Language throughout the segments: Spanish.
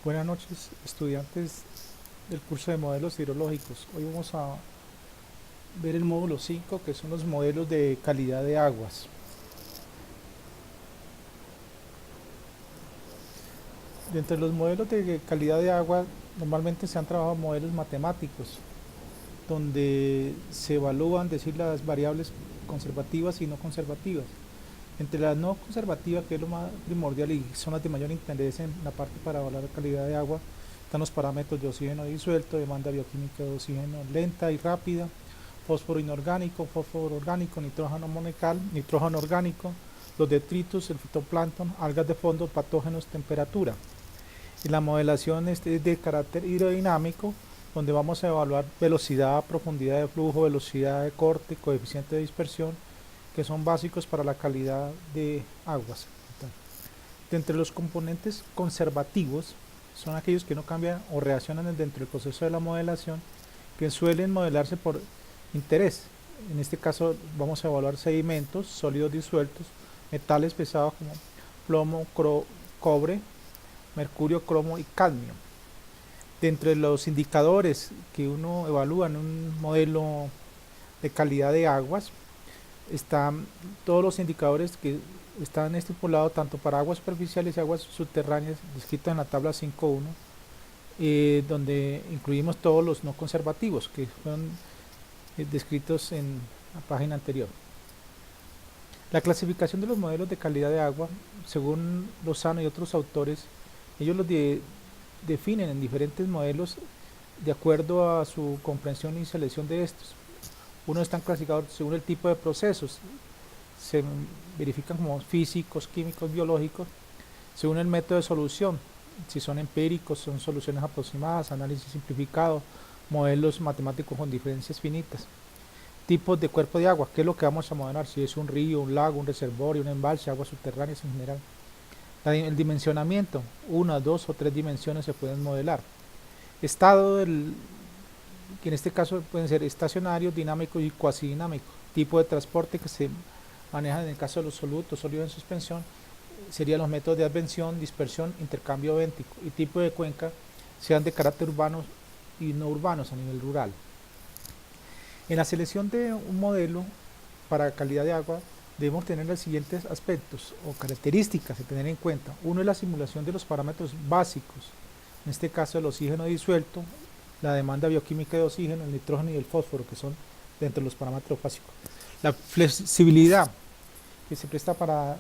Buenas noches, estudiantes del curso de modelos hidrológicos. Hoy vamos a ver el módulo 5, que son los modelos de calidad de aguas. De entre los modelos de calidad de agua, normalmente se han trabajado modelos matemáticos, donde se evalúan, decir, las variables conservativas y no conservativas. Entre las no conservativas, que es lo más primordial y son las de mayor interés en la parte para evaluar la calidad de agua, están los parámetros de oxígeno disuelto, demanda bioquímica de oxígeno lenta y rápida, fósforo inorgánico, fósforo orgánico, nitrógeno molecular, nitrógeno orgánico, los detritus, el fitoplancton, algas de fondo, patógenos, temperatura. Y la modelación es de carácter hidrodinámico, donde vamos a evaluar velocidad, profundidad de flujo, velocidad de corte, coeficiente de dispersión, que son básicos para la calidad de aguas. De entre los componentes conservativos, son aquellos que no cambian o reaccionan dentro del proceso de la modelación, que suelen modelarse por interés. En este caso vamos a evaluar sedimentos, sólidos disueltos, metales pesados como plomo, cobre, mercurio, cromo y cadmio. Dentro de los indicadores que uno evalúa en un modelo de calidad de aguas, están todos los indicadores que están estipulados tanto para aguas superficiales y aguas subterráneas, descritos en la tabla 5.1, donde incluimos todos los no conservativos que fueron descritos en la página anterior. La clasificación de los modelos de calidad de agua, según Lozano y otros autores, ellos los definen en diferentes modelos de acuerdo a su comprensión y selección de estos. Unos están clasificados según el tipo de procesos, se verifican como físicos, químicos, biológicos, según el método de solución, si son empíricos, son soluciones aproximadas, análisis simplificado, modelos matemáticos con diferencias finitas. Tipos de cuerpo de agua, qué es lo que vamos a modelar, si es un río, un lago, un reservorio, un embalse, aguas subterráneas en general. El dimensionamiento, una, dos o tres dimensiones se pueden modelar. Estado del, que en este caso pueden ser estacionario, dinámico y cuasi dinámico. Tipo de transporte que se maneja en el caso de los solutos, sólidos en suspensión, serían los métodos de advención, dispersión, intercambio béntico. Y tipo de cuenca, sean de carácter urbano y no urbanos a nivel rural. En la selección de un modelo para calidad de agua debemos tener los siguientes aspectos o características a tener en cuenta. Uno es la simulación de los parámetros básicos, en este caso el oxígeno disuelto, la demanda bioquímica de oxígeno, el nitrógeno y el fósforo, que son dentro de los parámetros básicos. La flexibilidad, que se presta para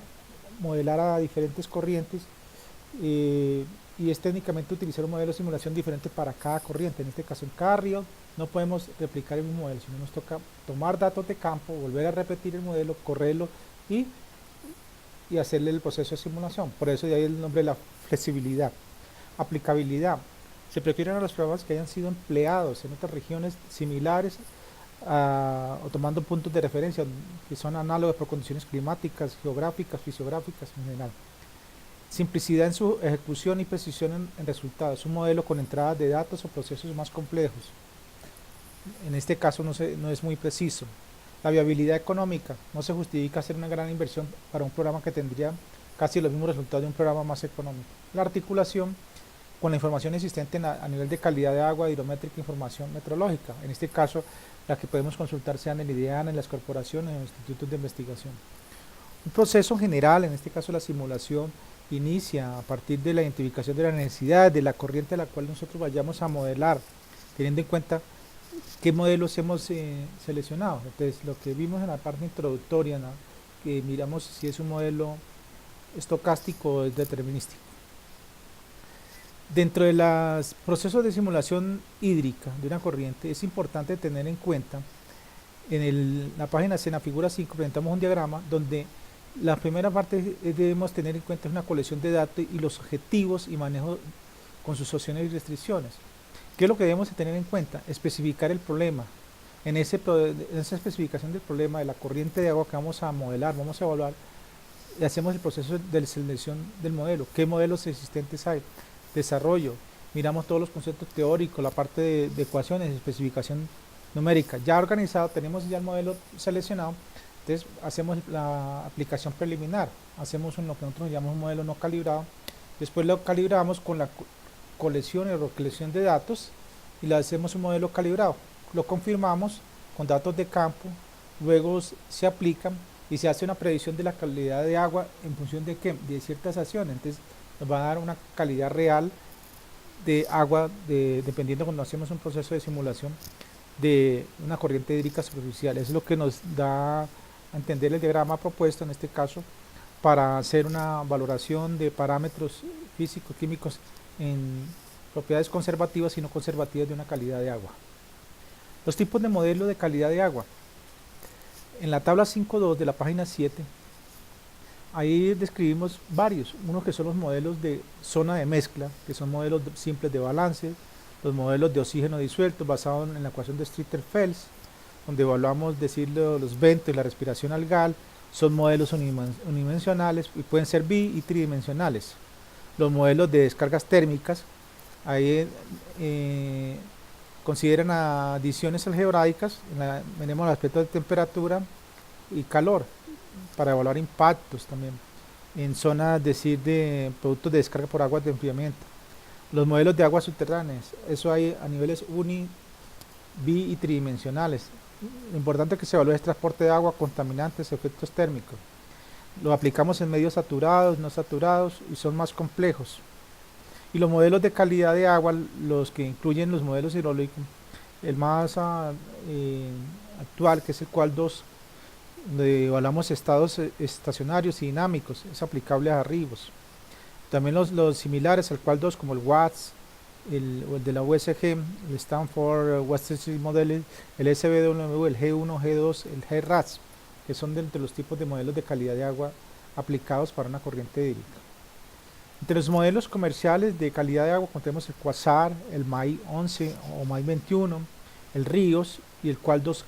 modelar a diferentes corrientes, y es técnicamente utilizar un modelo de simulación diferente para cada corriente. En este caso, en cada río no podemos replicar el mismo modelo, sino nos toca tomar datos de campo, volver a repetir el modelo, correrlo y, y hacerle el proceso de simulación. Por eso de ahí el nombre de la flexibilidad. Aplicabilidad. Se prefieren a los programas que hayan sido empleados en otras regiones similares o tomando puntos de referencia que son análogos por condiciones climáticas, geográficas, fisiográficas en general. Simplicidad en su ejecución y precisión en resultados. Un modelo con entradas de datos o procesos más complejos. En este caso no es muy preciso. La viabilidad económica. No se justifica hacer una gran inversión para un programa que tendría casi los mismos resultados de un programa más económico. La articulación con la información existente a nivel de calidad de agua, hidrométrica e información meteorológica. En este caso, la que podemos consultar sea en el IDEAN, en las corporaciones, en los institutos de investigación. Un proceso general, en este caso la simulación, inicia a partir de la identificación de la necesidad, de la corriente a la cual nosotros vayamos a modelar, teniendo en cuenta qué modelos hemos seleccionado. Entonces, lo que vimos en la parte introductoria, ¿no?, que miramos si es un modelo estocástico o es determinístico. Dentro de los procesos de simulación hídrica de una corriente es importante tener en cuenta, la página C, en la figura 5, presentamos un diagrama donde la primera parte debemos tener en cuenta es una colección de datos y los objetivos y manejo con sus opciones y restricciones. ¿Qué es lo que debemos tener en cuenta? Especificar el problema. En esa especificación del problema de la corriente de agua que vamos a modelar, vamos a evaluar, hacemos el proceso de selección del modelo. ¿Qué modelos existentes hay? Desarrollo. Miramos todos los conceptos teóricos, la parte de ecuaciones, especificación numérica. Ya organizado, tenemos ya el modelo seleccionado. Entonces hacemos la aplicación preliminar, hacemos lo que nosotros llamamos un modelo no calibrado, después lo calibramos con colección y recolección de datos y le hacemos un modelo calibrado. Lo confirmamos con datos de campo, luego se aplican y se hace una predicción de la calidad de agua en función de qué, de ciertas acciones. Entonces nos va a dar una calidad real de agua dependiendo cuando hacemos un proceso de simulación de una corriente hídrica superficial. Eso es lo que nos da a entender el diagrama propuesto en este caso para hacer una valoración de parámetros físicos, químicos en propiedades conservativas y no conservativas de una calidad de agua. Los tipos de modelo de calidad de agua. En la tabla 5.2 de la página 7, ahí describimos varios, uno que son los modelos de zona de mezcla, que son modelos simples de balance, los modelos de oxígeno disuelto basados en la ecuación de Streeter-Fels, donde evaluamos los ventos y la respiración algal, son modelos unidimensionales y pueden ser y tridimensionales. Los modelos de descargas térmicas, ahí consideran adiciones algebraicas, tenemos el aspecto de temperatura y calor, para evaluar impactos también en zonas de productos de descarga por aguas de enfriamiento. Los modelos de aguas subterráneas, eso hay a niveles bi y tridimensionales. Lo importante es que se evalúe el transporte de agua, contaminantes, efectos térmicos. Lo aplicamos en medios saturados, no saturados y son más complejos. Y los modelos de calidad de agua, los que incluyen los modelos hidrológicos, el más actual, que es el Qual 2, donde evaluamos estados estacionarios y dinámicos, es aplicable a ríos. También los similares al Qual 2, como el WATS, o el de la USG, el Stanford Water Model, el SBW, el G1, G2, el GRAS, que son de los tipos de modelos de calidad de agua aplicados para una corriente hídrica. Entre los modelos comerciales de calidad de agua tenemos el Quasar, el MAI 11 o MAI 21, el RIOS y el Qual 2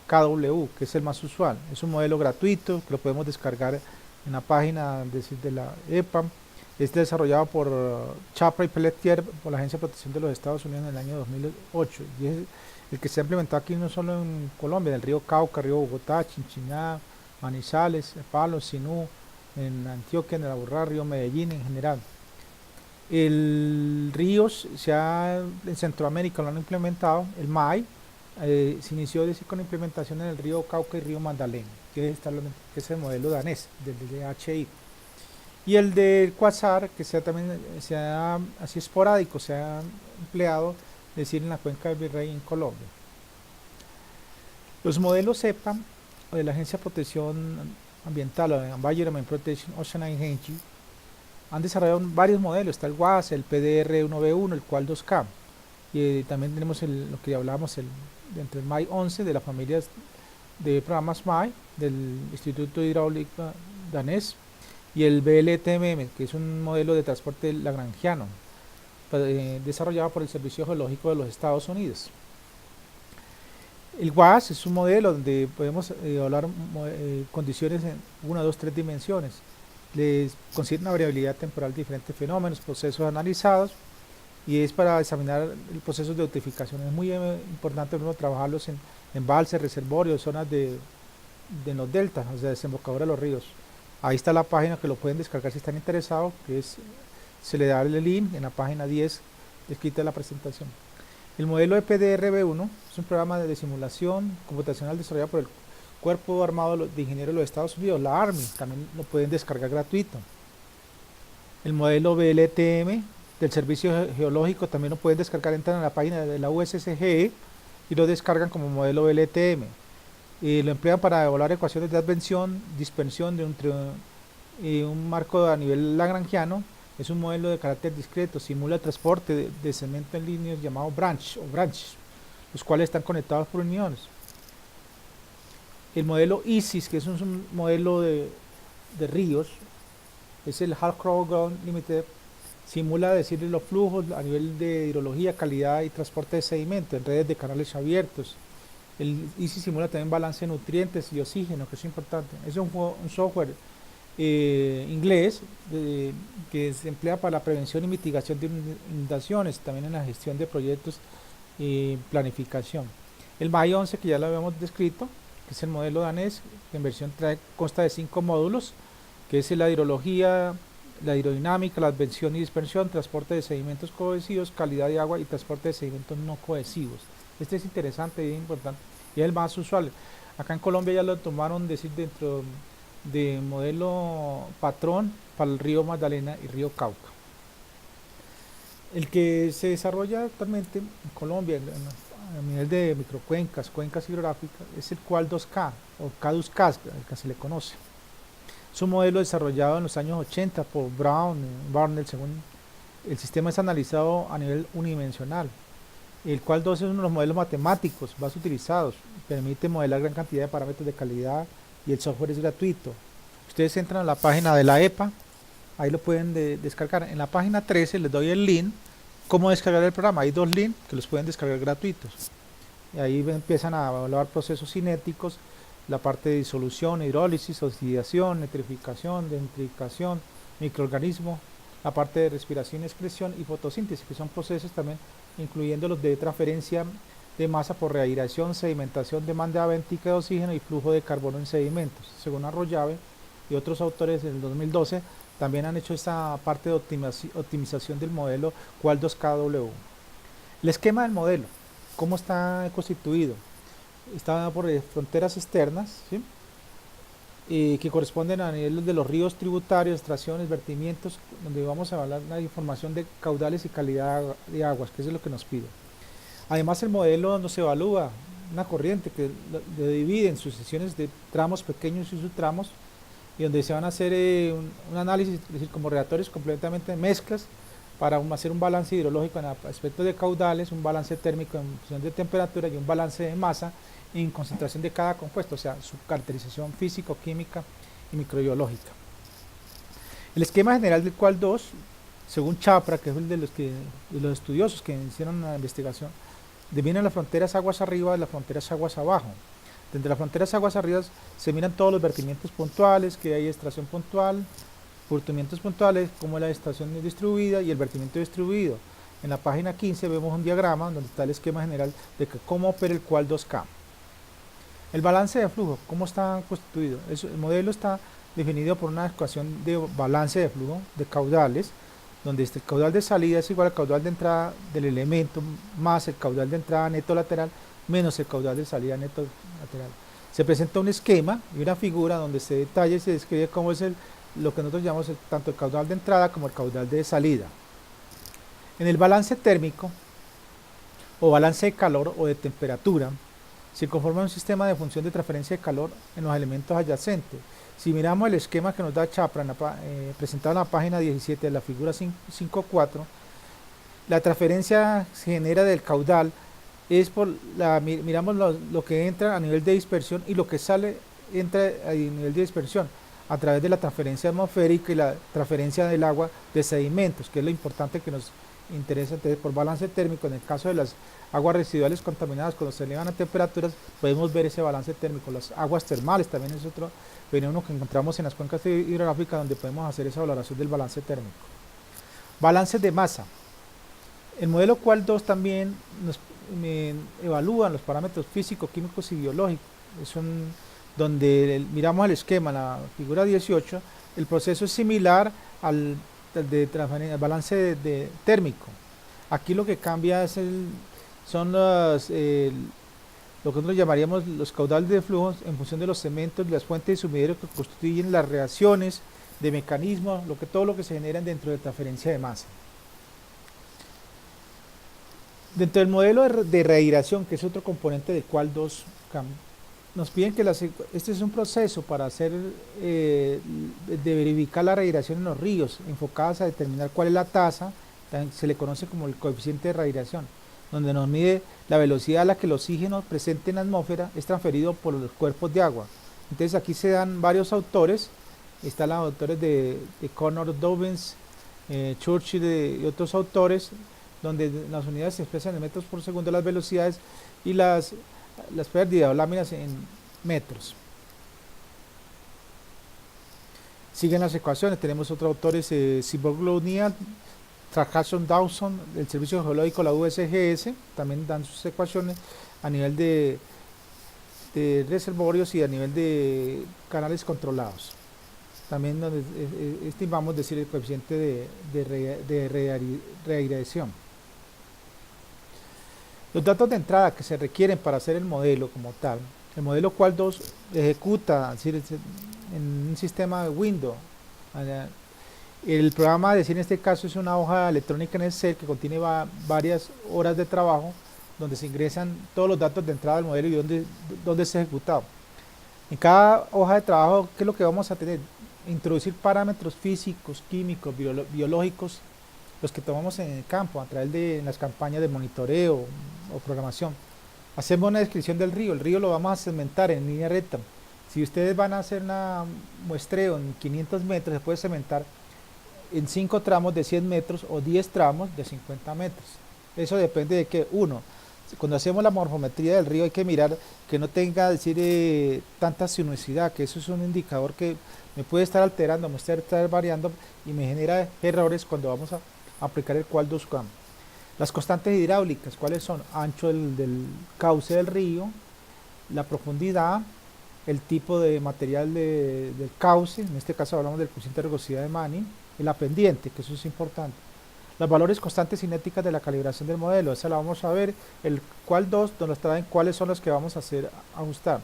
KW, que es el más usual. Es un modelo gratuito que lo podemos descargar en la página de la EPA. Es desarrollado por Chapra y Pelletier por la Agencia de Protección de los Estados Unidos en el año 2008 y es el que se ha implementado aquí no solo en Colombia, en el río Cauca, río Bogotá, Chinchiná, Manizales, Palos, Sinú, en Antioquia, en el Aburrá, río Medellín en general. El ríos en Centroamérica lo han implementado, el MAI se inició con la implementación en el río Cauca y río Magdalena, que es el modelo danés del DHI. Y el del Quasar, que también sea así esporádico, se ha empleado, es decir, en la cuenca del Virrey en Colombia. Los modelos EPA, o de la Agencia de Protección Ambiental, o de Environment Protection Ocean Agency, han desarrollado varios modelos, está el WAS, el PDR1B1, el Qual 2K, y también tenemos lo que hablábamos, entre el MAI 11 de las familias de programas MAI, del Instituto Hidráulico danés, y el BLTMM, que es un modelo de transporte lagrangiano, desarrollado por el Servicio Geológico de los Estados Unidos. El WAS es un modelo donde podemos evaluar condiciones en 1, 2, 3 dimensiones. Les considera una variabilidad temporal de diferentes fenómenos, procesos analizados, y es para examinar el proceso de eutrificación. Es muy importante trabajarlos en embalses, reservorios, zonas de los deltas, o sea, desembocadura de los ríos. Ahí está la página que lo pueden descargar si están interesados, se le da el link en la página 10 descrita en la presentación. El modelo de PDRB1 es un programa de simulación computacional desarrollado por el Cuerpo Armado de Ingenieros de los Estados Unidos, la Army, también lo pueden descargar gratuito. El modelo BLTM del Servicio Geológico también lo pueden descargar, entran a la página de la USGE y lo descargan como modelo BLTM. Lo emplean para evaluar ecuaciones de advención, dispersión de un marco a nivel lagrangiano. Es un modelo de carácter discreto, simula el transporte de cemento en líneas llamado branches, los cuales están conectados por uniones. El modelo ISIS, que es un modelo de ríos, es el Hall Ground Limited, simula los flujos a nivel de hidrología, calidad y transporte de sedimento en redes de canales abiertos. El ISIS simula también balance de nutrientes y oxígeno, que es importante. Es un software inglés que se emplea para la prevención y mitigación de inundaciones, también en la gestión de proyectos y planificación. El MAI 11, que ya lo habíamos descrito, que es el modelo danés, que en versión consta de 5 módulos, que es la hidrología, la hidrodinámica, la advención y dispersión, transporte de sedimentos cohesivos, calidad de agua y transporte de sedimentos no cohesivos. Este es interesante y importante y es el más usual. Acá en Colombia ya lo tomaron decir dentro de modelo patrón para el río Magdalena y río Cauca. El que se desarrolla actualmente en Colombia a nivel de microcuencas, cuencas hidrográficas, es el CUAL 2K o K2K, el que se le conoce. Es un modelo desarrollado en los años 80 por Brown, Barnell, según el sistema es analizado a nivel unidimensional. El CUAL 2 es uno de los modelos matemáticos más utilizados, permite modelar gran cantidad de parámetros de calidad y el software es gratuito. Ustedes entran a la página de la EPA, ahí lo pueden descargar. En la página 13 les doy el link, cómo descargar el programa. Hay dos links que los pueden descargar gratuitos. Y ahí empiezan a evaluar procesos cinéticos, la parte de disolución, hidrólisis, oxidación, nitrificación, denitrificación, microorganismos, la parte de respiración, excreción y fotosíntesis, que son procesos también, incluyendo los de transferencia de masa por reairación, sedimentación, demanda ventica de oxígeno y flujo de carbono en sedimentos. Según Arroyave y otros autores en el 2012, también han hecho esta parte de optimización del modelo CUAL 2KW. El esquema del modelo, ¿cómo está constituido? Está por fronteras externas, ¿sí? Que corresponden a nivel de los ríos tributarios, extracciones, vertimientos, donde vamos a hablar de la información de caudales y calidad de aguas, que es lo que nos pide. Además, el modelo nos evalúa una corriente que lo divide en sucesiones de tramos pequeños y subtramos, y donde se van a hacer un análisis, es decir, como reactores completamente mezclas, para hacer un balance hidrológico en aspectos de caudales, un balance térmico en función de temperatura y un balance de masa en concentración de cada compuesto, o sea, su caracterización físico, química y microbiológica. El esquema general del CUAL 2, según Chapra, que es el de los estudiosos que hicieron la investigación, definen las fronteras aguas arriba y las fronteras aguas abajo. Desde las fronteras aguas arriba se miran todos los vertimientos puntuales, que hay extracción puntual, curtimientos puntuales, como la extracción distribuida y el vertimiento distribuido. En la página 15 vemos un diagrama donde está el esquema general de cómo opera el CUAL 2K. El balance de flujo, ¿cómo está constituido? El modelo está definido por una ecuación de balance de flujo de caudales, donde el caudal de salida es igual al caudal de entrada del elemento más el caudal de entrada neto lateral menos el caudal de salida neto lateral. Se presenta un esquema y una figura donde se detalla y se describe cómo es lo que nosotros llamamos tanto el caudal de entrada como el caudal de salida. En el balance térmico o balance de calor o de temperatura se conforma un sistema de función de transferencia de calor en los elementos adyacentes. Si miramos el esquema que nos da Chapra presentado en la página 17 de la figura 5.4, la transferencia se genera del caudal es miramos lo que entra a nivel de dispersión y lo que sale entra a nivel de dispersión a través de la transferencia atmosférica y la transferencia del agua de sedimentos, que es lo importante que nos interesa. Entonces, por balance térmico, en el caso de las aguas residuales contaminadas, cuando se elevan a temperaturas, podemos ver ese balance térmico. Las aguas termales también es otro fenómeno que encontramos en las cuencas hidrográficas, donde podemos hacer esa valoración del balance térmico. Balance de masa. El modelo CUAL 2 también nos evalúa los parámetros físicos, químicos y biológicos. Donde miramos el esquema, la figura 18, el proceso es similar al balance de térmico. Aquí lo que cambia son lo que nosotros llamaríamos los caudales de flujo en función de los cementos, las fuentes y sumideros que constituyen las reacciones de mecanismos, todo lo que se genera dentro de transferencia de masa. Dentro del modelo de reairación, que es otro componente del CUAL 2, nos piden que este es un proceso para de verificar la reairación en los ríos, enfocadas a determinar cuál es la tasa, se le conoce como el coeficiente de reairación, donde nos mide la velocidad a la que el oxígeno presente en la atmósfera es transferido por los cuerpos de agua. Entonces aquí se dan varios autores, están los autores de Connor Dobbins, Churchill y otros autores, donde las unidades se expresan en metros por segundo las velocidades y las pérdidas o láminas en metros. Siguen las ecuaciones, tenemos otros autores, Seaborg-O'Neill, Transaction Dawson, del Servicio Geológico, la USGS, también dan sus ecuaciones a nivel de reservorios y a nivel de canales controlados. también donde estimamos decir el coeficiente de reaireación. Los datos de entrada que se requieren para hacer el modelo como tal, el modelo cual 2 ejecuta es decir, en un sistema de Windows. El programa, decir en este caso, es una hoja electrónica en Excel que contiene varias horas de trabajo donde se ingresan todos los datos de entrada del modelo y dónde se ha ejecutado. En cada hoja de trabajo, ¿qué es lo que vamos a tener? Introducir parámetros físicos, químicos, biológicos, los que tomamos en el campo a través de las campañas de monitoreo o programación. Hacemos una descripción del río, el río lo vamos a cementar en línea recta. Si ustedes van a hacer un muestreo en 500 metros, se puede cementar en 5 tramos de 100 metros o 10 tramos de 50 metros. Eso depende de que, uno, cuando hacemos la morfometría del río hay que mirar que no tenga tanta sinuosidad, que eso es un indicador que me puede estar alterando, me puede estar variando y me genera errores cuando vamos a aplicar el cual 2CAM. Las constantes hidráulicas, ¿cuáles son? Ancho del cauce del río, la profundidad, el tipo de material del cauce, en este caso hablamos del coeficiente de rugosidad de Manning, y la pendiente, que eso es importante. Los valores constantes cinéticas de la calibración del modelo, esa la vamos a ver, el cual 2 nos traen cuáles son los que vamos a ajustar.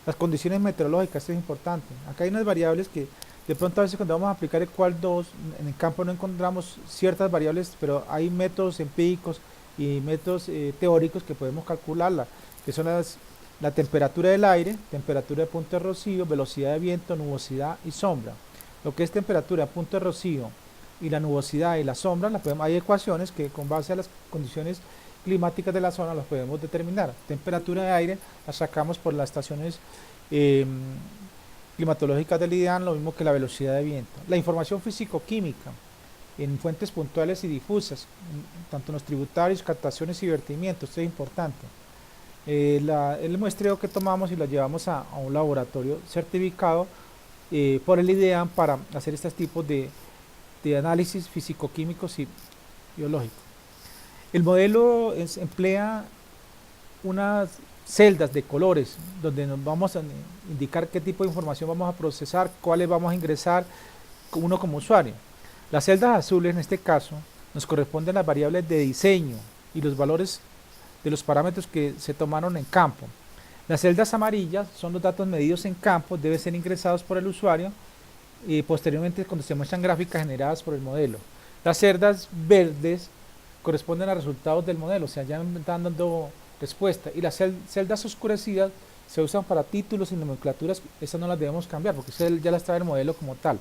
Las condiciones meteorológicas, esto es importante. Acá hay unas variables que de pronto a veces cuando vamos a aplicar el cual 2 en el campo no encontramos ciertas variables, pero hay métodos empíricos y métodos teóricos que podemos calcularla, que son la temperatura del aire, temperatura de punto de rocío, velocidad de viento, nubosidad y sombra. Lo que es temperatura, punto de rocío y la nubosidad y la sombra, hay ecuaciones que con base a las condiciones climáticas de la zona las podemos determinar. Temperatura de aire la sacamos por las estaciones climatológicas del IDEAN, lo mismo que la velocidad de viento. La información físico-química en fuentes puntuales y difusas, tanto en los tributarios, captaciones y vertimientos, esto es importante. El muestreo que tomamos y lo llevamos a un laboratorio certificado por el IDEAN para hacer estos tipos de análisis físico-químicos y biológicos. El modelo emplea unas celdas de colores donde nos vamos a indicar qué tipo de información vamos a procesar, cuáles vamos a ingresar uno como usuario. Las celdas azules en este caso nos corresponden a las variables de diseño y los valores de los parámetros que se tomaron en campo. Las celdas amarillas son los datos medidos en campo, deben ser ingresados por el usuario y posteriormente cuando se muestran gráficas generadas por el modelo. Las celdas verdes corresponden a resultados del modelo, o sea, ya están dando respuesta. Y las celdas oscurecidas se usan para títulos y nomenclaturas, esas no las debemos cambiar porque ya las trae el modelo como tal.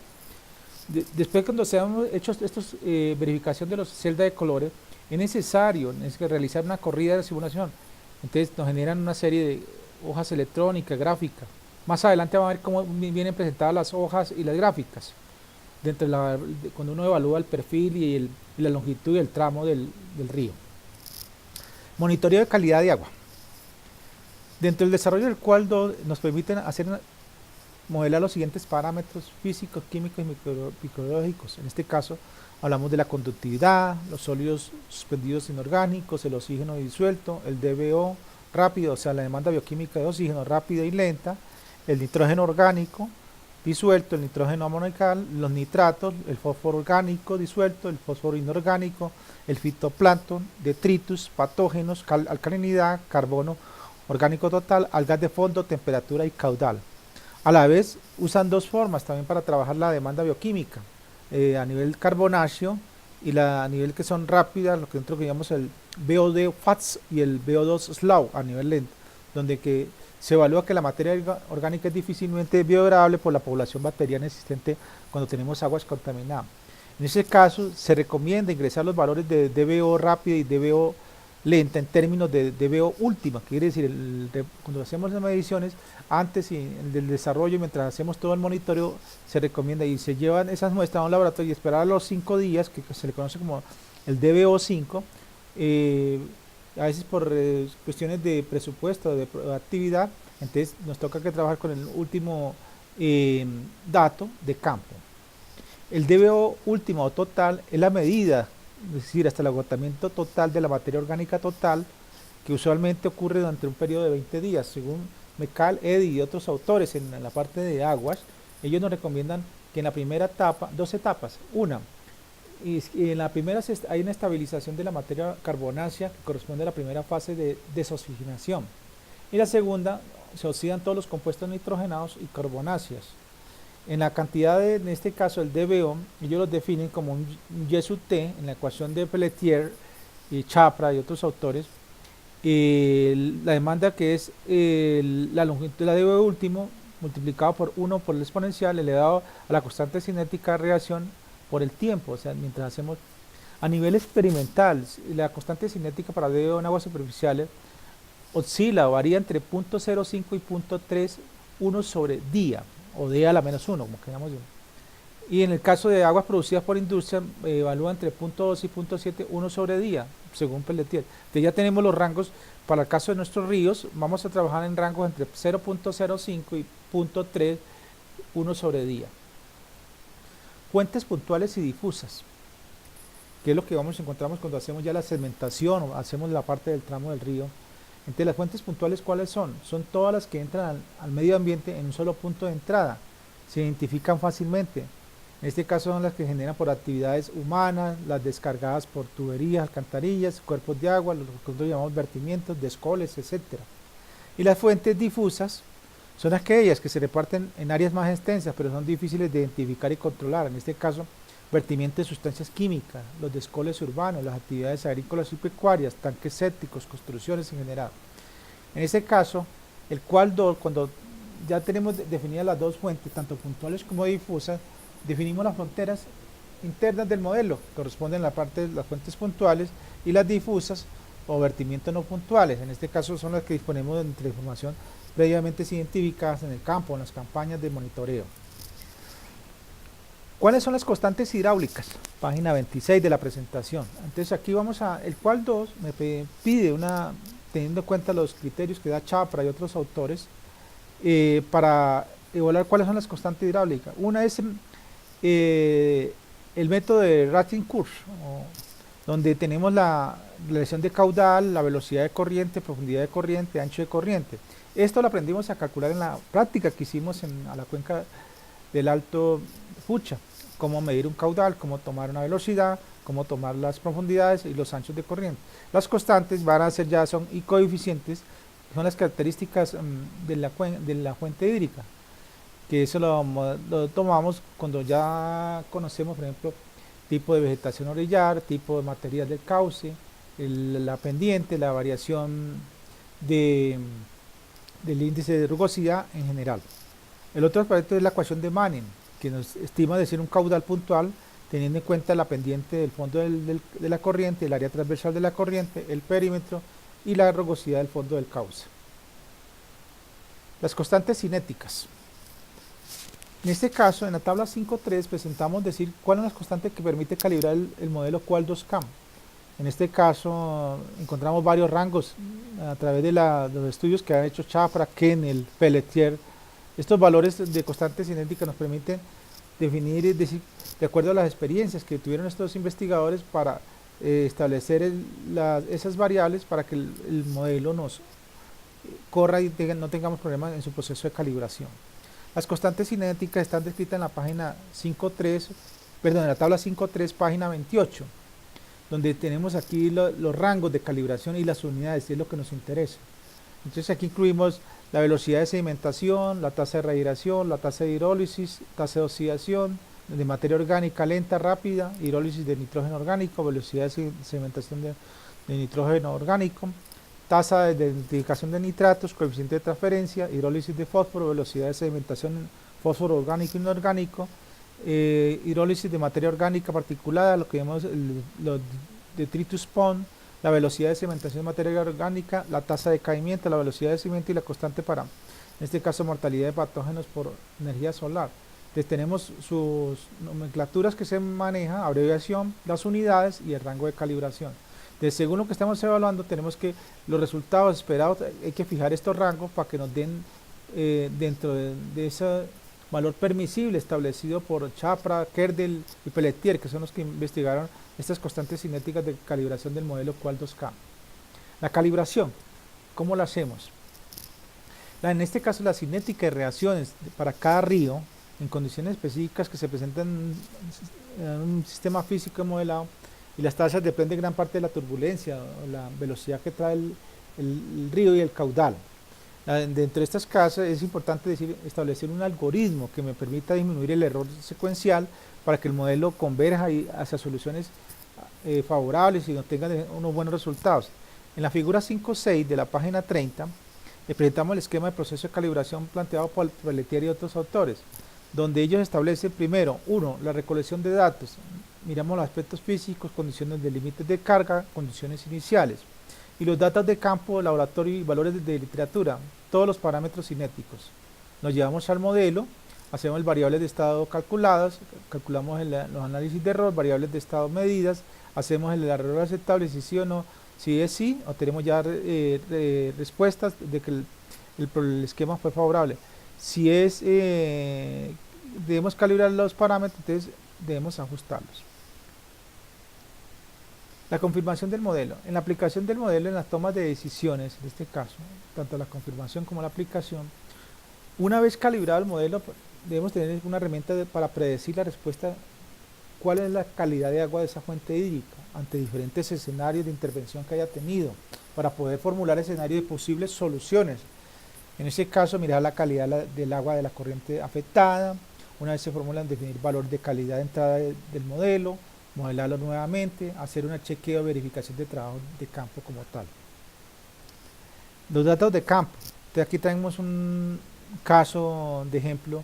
Después cuando se han hecho estos verificación de las celdas de colores, es necesario realizar una corrida de simulación. Entonces nos generan una serie de hojas electrónicas, gráficas. Más adelante vamos a ver cómo vienen presentadas las hojas y las gráficas. Cuando uno evalúa el perfil y la longitud y el tramo del río. Monitoreo de calidad de agua. Dentro del desarrollo del cual nos permiten modelar los siguientes parámetros físicos, químicos y microbiológicos. En este caso hablamos de la conductividad, los sólidos suspendidos inorgánicos, el oxígeno disuelto, el DBO rápido, o sea la demanda bioquímica de oxígeno rápida y lenta, el nitrógeno orgánico disuelto, el nitrógeno amoniacal, los nitratos, el fósforo orgánico disuelto, el fósforo inorgánico, el fitoplancton, detritus, patógenos, alcalinidad, carbono orgánico total, algas de fondo, temperatura y caudal. A la vez usan dos formas también para trabajar la demanda bioquímica, a nivel carbonáceo y a nivel que son rápidas, lo que nosotros llamamos el VO2 FATS y el VO2 slow a nivel lento, donde se evalúa que la materia orgánica es difícilmente biodegradable por la población bacteriana existente cuando tenemos aguas contaminadas. En ese caso se recomienda ingresar los valores de DBO rápida y DBO lenta en términos de DBO última, que quiere decir cuando hacemos las mediciones antes y del desarrollo, mientras hacemos todo el monitoreo, se recomienda y se llevan esas muestras a un laboratorio y esperar a los 5 días, que se le conoce como el DBO 5, a veces por cuestiones de presupuesto, de actividad, entonces nos toca que trabajar con el último dato de campo. El DBO último o total es la medida, es decir, hasta el agotamiento total de la materia orgánica total, que usualmente ocurre durante un periodo de 20 días, según Mecal, Eddy y otros autores en la parte de aguas. Ellos nos recomiendan que en la primera etapa, dos etapas, una, y en la primera hay una estabilización de la materia carbonácea que corresponde a la primera fase de desoxigenación, y la segunda se oxidan todos los compuestos nitrogenados y carbonáceos. En la cantidad en este caso el DBO, ellos lo definen como un Y sub T en la ecuación de Pelletier y Chapra y otros autores. La demanda que es la longitud de la DBO último multiplicado por 1 por el exponencial elevado a la constante cinética de reacción por el tiempo. O sea, mientras hacemos a nivel experimental, la constante cinética para DBO en aguas superficiales oscila o varía entre 0.05 y 0.31 sobre día, o d a la menos 1, como queramos decir. Y en el caso de aguas producidas por industria, evalúa entre 0.2 y 0.7, 1 sobre día, según Pelletier. Entonces ya tenemos los rangos, para el caso de nuestros ríos, vamos a trabajar en rangos entre 0.05 y 0.3, 1 sobre día. Fuentes puntuales y difusas, que es lo que encontramos cuando hacemos ya la segmentación o hacemos la parte del tramo del río. Entonces las fuentes puntuales, ¿cuáles son? Son todas las que entran al medio ambiente en un solo punto de entrada, se identifican fácilmente. En este caso son las que generan por actividades humanas, las descargadas por tuberías, alcantarillas, cuerpos de agua, lo que nosotros llamamos vertimientos, descoles, etc. Y las fuentes difusas son aquellas que se reparten en áreas más extensas, pero son difíciles de identificar y controlar. En este caso, vertimiento de sustancias químicas, los descoles urbanos, las actividades agrícolas y pecuarias, tanques sépticos, construcciones en general. En este caso, el cual cuando ya tenemos definidas las dos fuentes, tanto puntuales como difusas, definimos las fronteras internas del modelo, corresponden a la parte de las fuentes puntuales, y las difusas o vertimientos no puntuales. En este caso son las que disponemos de información previamente identificadas en el campo, en las campañas de monitoreo. ¿Cuáles son las constantes hidráulicas? Página 26 de la presentación. Entonces aquí vamos a, el cual 2 me pide teniendo en cuenta los criterios que da Chapra y otros autores, para evaluar cuáles son las constantes hidráulicas. Una es el método de Rating Curve, donde tenemos la relación de caudal, la velocidad de corriente, profundidad de corriente, ancho de corriente. Esto lo aprendimos a calcular en la práctica que hicimos a la cuenca del Alto Fucha, cómo medir un caudal, cómo tomar una velocidad, cómo tomar las profundidades y los anchos de corriente. Las constantes van a ser y coeficientes, son las características de la fuente hídrica, que eso lo tomamos cuando ya conocemos, por ejemplo, tipo de vegetación orillar, tipo de material del cauce, la pendiente, la variación del índice de rugosidad en general. El otro aspecto es la ecuación de Manning, que nos estima decir un caudal puntual teniendo en cuenta la pendiente del fondo de la corriente, el área transversal de la corriente, el perímetro y la rugosidad del fondo del cauce. Las constantes cinéticas. En este caso, en la tabla 5.3 presentamos decir cuáles son las constantes que permite calibrar el modelo QUAL2CAM. En este caso encontramos varios rangos a través de los estudios que han hecho Chapra, Kennel, Pelletier. Estos valores de constantes cinéticas nos permiten definir y decir, de acuerdo a las experiencias que tuvieron estos investigadores, para establecer esas variables para que el modelo nos corra y no tengamos problemas en su proceso de calibración. Las constantes cinéticas están descritas en la página 5.3, perdón, en la tabla 5.3, página 28, donde tenemos aquí los rangos de calibración y las unidades, que es lo que nos interesa. Entonces aquí incluimos la velocidad de sedimentación, la tasa de radiación, la tasa de hidrólisis, tasa de oxidación, de materia orgánica lenta, rápida, hidrólisis de nitrógeno orgánico, velocidad de sedimentación de nitrógeno orgánico, tasa de identificación de nitratos, coeficiente de transferencia, hidrólisis de fósforo, velocidad de sedimentación fósforo orgánico y inorgánico, hidrólisis de materia orgánica particulada, lo que llamamos los detritus pond, la velocidad de sedimentación de materia orgánica, la tasa de caimiento, la velocidad de cimiento y la constante para, en este caso, mortalidad de patógenos por energía solar. Entonces tenemos sus nomenclaturas que se manejan, abreviación, las unidades y el rango de calibración. Entonces, según lo que estamos evaluando, tenemos que los resultados esperados, hay que fijar estos rangos para que nos den dentro de ese valor permisible establecido por Chapra, Kerdel y Pelletier, que son los que investigaron estas constantes cinéticas de calibración del modelo QUAL2CAM. La calibración, ¿cómo la hacemos? En este caso, la cinética de reacciones para cada río en condiciones específicas que se presentan en un sistema físico modelado, y las tasas dependen gran parte de la turbulencia o la velocidad que trae el río y el caudal. Dentro de estas casas es importante establecer un algoritmo que me permita disminuir el error secuencial para que el modelo converja hacia soluciones favorables y obtenga unos buenos resultados. En la figura 5.6 de la página 30 le presentamos el esquema de proceso de calibración planteado por Pelletier y otros autores, donde ellos establecen primero, la recolección de datos. Miramos los aspectos físicos, condiciones de límites de carga, condiciones iniciales, y los datos de campo, laboratorio y valores de literatura, todos los parámetros cinéticos. Nos llevamos al modelo, hacemos variables de estado calculadas, calculamos los análisis de error, variables de estado medidas, hacemos el error aceptable, si sí o no. Si es sí, obtenemos ya respuestas de que el esquema fue favorable. Si es, debemos calibrar los parámetros, entonces debemos ajustarlos. La confirmación del modelo. En la aplicación del modelo, en las tomas de decisiones, en este caso, tanto la confirmación como la aplicación, una vez calibrado el modelo, debemos tener una herramienta para predecir la respuesta, cuál es la calidad de agua de esa fuente hídrica, ante diferentes escenarios de intervención que haya tenido, para poder formular escenarios de posibles soluciones. En este caso, mirar la calidad del agua de la corriente afectada. Una vez se formulan, definir valor de calidad de entrada del modelo, modelarlo nuevamente, hacer una chequeo, verificación de trabajo de campo como tal. Los datos de campo. Entonces aquí tenemos un caso de ejemplo,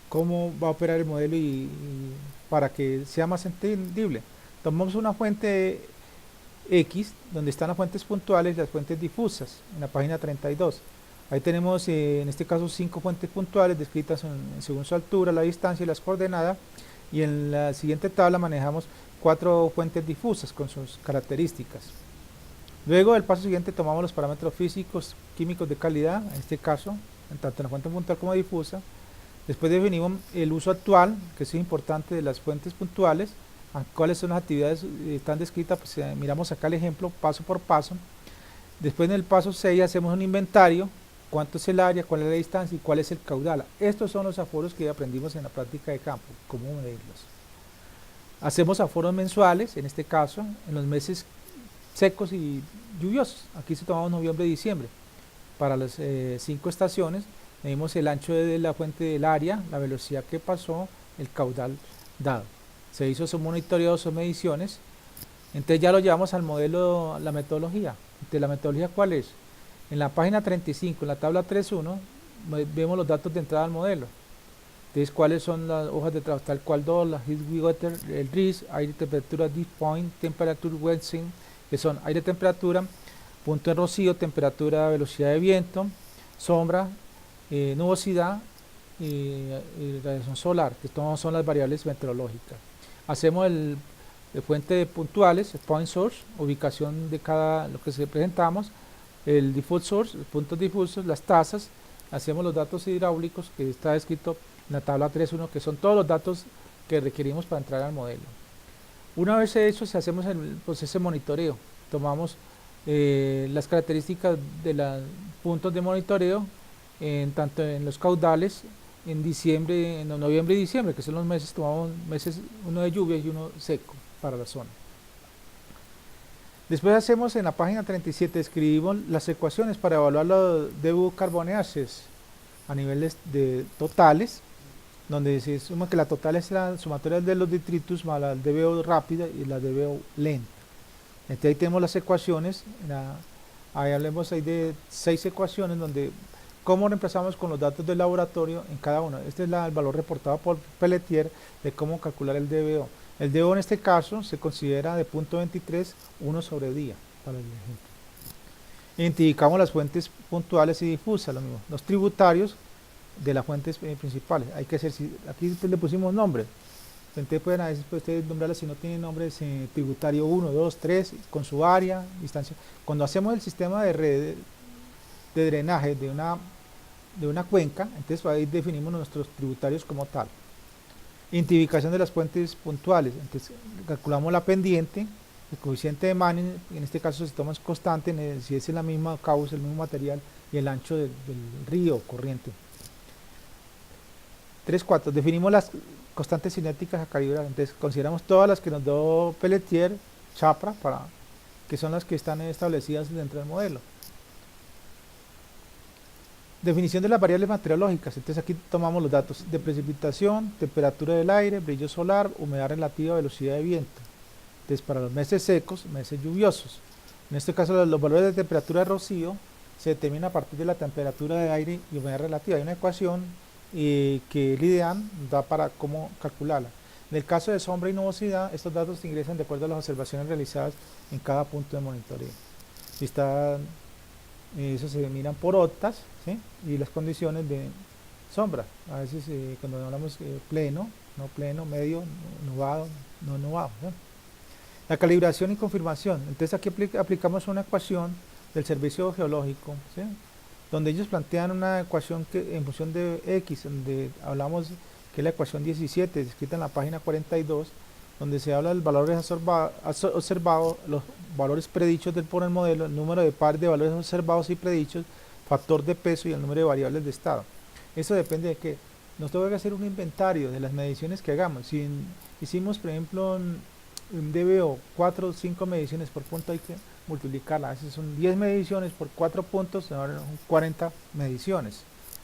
cómo va a operar el modelo y para que sea más entendible. Tomamos una fuente X, donde están las fuentes puntuales y las fuentes difusas, en la página 32. Ahí tenemos, en este caso, 5 fuentes puntuales descritas según su altura, la distancia y las coordenadas, y en la siguiente tabla manejamos 4 fuentes difusas con sus características. Luego, el paso siguiente, tomamos los parámetros físicos, químicos de calidad, en este caso, tanto en la fuente puntual como difusa. Después definimos el uso actual, que es importante, de las fuentes puntuales, cuáles son las actividades están descritas, pues miramos acá el ejemplo paso por paso. Después en el paso 6 hacemos un inventario, cuánto es el área, cuál es la distancia y cuál es el caudal. Estos son los aforos que aprendimos en la práctica de campo, cómo medirlos. Hacemos aforos mensuales, en este caso, en los meses secos y lluviosos. Aquí se tomamos noviembre y diciembre. Para las 5 estaciones, medimos el ancho de la fuente del área, la velocidad que pasó, el caudal dado. Se hizo su monitoreo, sus mediciones. Entonces ya lo llevamos al modelo, la metodología. Entonces, ¿la metodología cuál es? En la página 35, en la tabla 3.1, vemos los datos de entrada al modelo. Entonces, cuáles son las hojas de trabajo, tal cual 2, la heat water, el RIS, aire, temperatura, dew point, temperature, wetting, que son aire, temperatura, punto de rocío, temperatura, velocidad de viento, sombra, nubosidad y radiación solar, que son las variables meteorológicas. Hacemos de fuente puntuales, point source, ubicación de cada lo que se presentamos, el default source, puntos difusos, las tasas, hacemos los datos hidráulicos que está escrito en la tabla 3.1, que son todos los datos que requerimos para entrar al modelo. Una vez hecho, hacemos el proceso de monitoreo, tomamos las características de los puntos de monitoreo, tanto en los caudales, en diciembre, en noviembre y diciembre, que son los meses, tomamos meses, uno de lluvia y uno seco para la zona. Después hacemos en la página 37, escribimos las ecuaciones para evaluar los DBU carboneaces a niveles de totales, donde se suma que la total es la sumatoria de los detritus más la DBO rápida y la DBO lenta. Entonces ahí tenemos las ecuaciones, ahí hablemos ahí de 6 ecuaciones donde cómo reemplazamos con los datos del laboratorio en cada uno. Este es el valor reportado por Pelletier de cómo calcular el DBO. El DBO en este caso se considera de 0.23, 1 sobre día, para el ejemplo. Identificamos las fuentes puntuales y difusas, lo mismo. Los tributarios de las fuentes principales. Hay que hacer, aquí le pusimos nombre. Entonces pueden a veces ustedes nombrarlas si no tienen nombres, tributario 1, 2, 3, con su área, distancia. Cuando hacemos el sistema de red de drenaje de una cuenca, entonces ahí definimos nuestros tributarios como tal. Identificación de las fuentes puntuales, entonces calculamos la pendiente, el coeficiente de Manning, en este caso se toma constante, si es la misma causa, el mismo material y el ancho del río corriente. 3, 4. Definimos las constantes cinéticas a calibrar. Entonces consideramos todas las que nos dio Pelletier, Chapra, que son las que están establecidas dentro del modelo. Definición de las variables meteorológicas. Entonces aquí tomamos los datos de precipitación, temperatura del aire, brillo solar, humedad relativa, velocidad de viento. Entonces para los meses secos, meses lluviosos. En este caso los valores de temperatura de rocío se determinan a partir de la temperatura de aire y humedad relativa. Hay una ecuación que el IDEAN da para cómo calcularla. En el caso de sombra y nubosidad, estos datos se ingresan de acuerdo a las observaciones realizadas en cada punto de monitoreo. Si está, eso se miran por octas, ¿sí? Y las condiciones de sombra. A veces cuando hablamos pleno, no pleno, medio, nubado, no nubado, ¿sí? La calibración y confirmación. Entonces aquí aplicamos una ecuación del servicio geológico, ¿sí? Donde ellos plantean una ecuación que en función de X, donde hablamos que es la ecuación 17, escrita en la página 42, donde se habla del valores observados, los valores predichos por el modelo, el número de pares de valores observados y predichos, factor de peso y el número de variables de estado. Eso depende de que nos tenga que hacer un inventario de las mediciones que hagamos. Si hicimos, por ejemplo, un DBO, 4 o 5 mediciones por punto, hay que multiplicarla. A veces son 10 mediciones por 4 puntos, son 40 mediciones.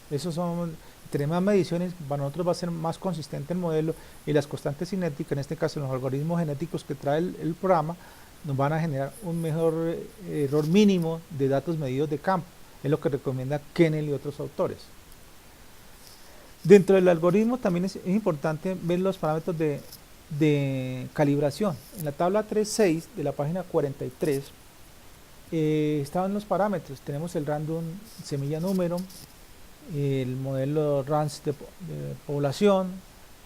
Esos son, entre más mediciones, para nosotros va a ser más consistente el modelo, y las constantes cinéticas, en este caso los algoritmos genéticos que trae el programa, nos van a generar un mejor error mínimo de datos medidos de campo. Es lo que recomienda Kennel y otros autores. Dentro del algoritmo también es importante ver los parámetros de calibración. En la tabla 3.6 de la página 43 estaban los parámetros. Tenemos el random semilla número, el modelo RANS de población,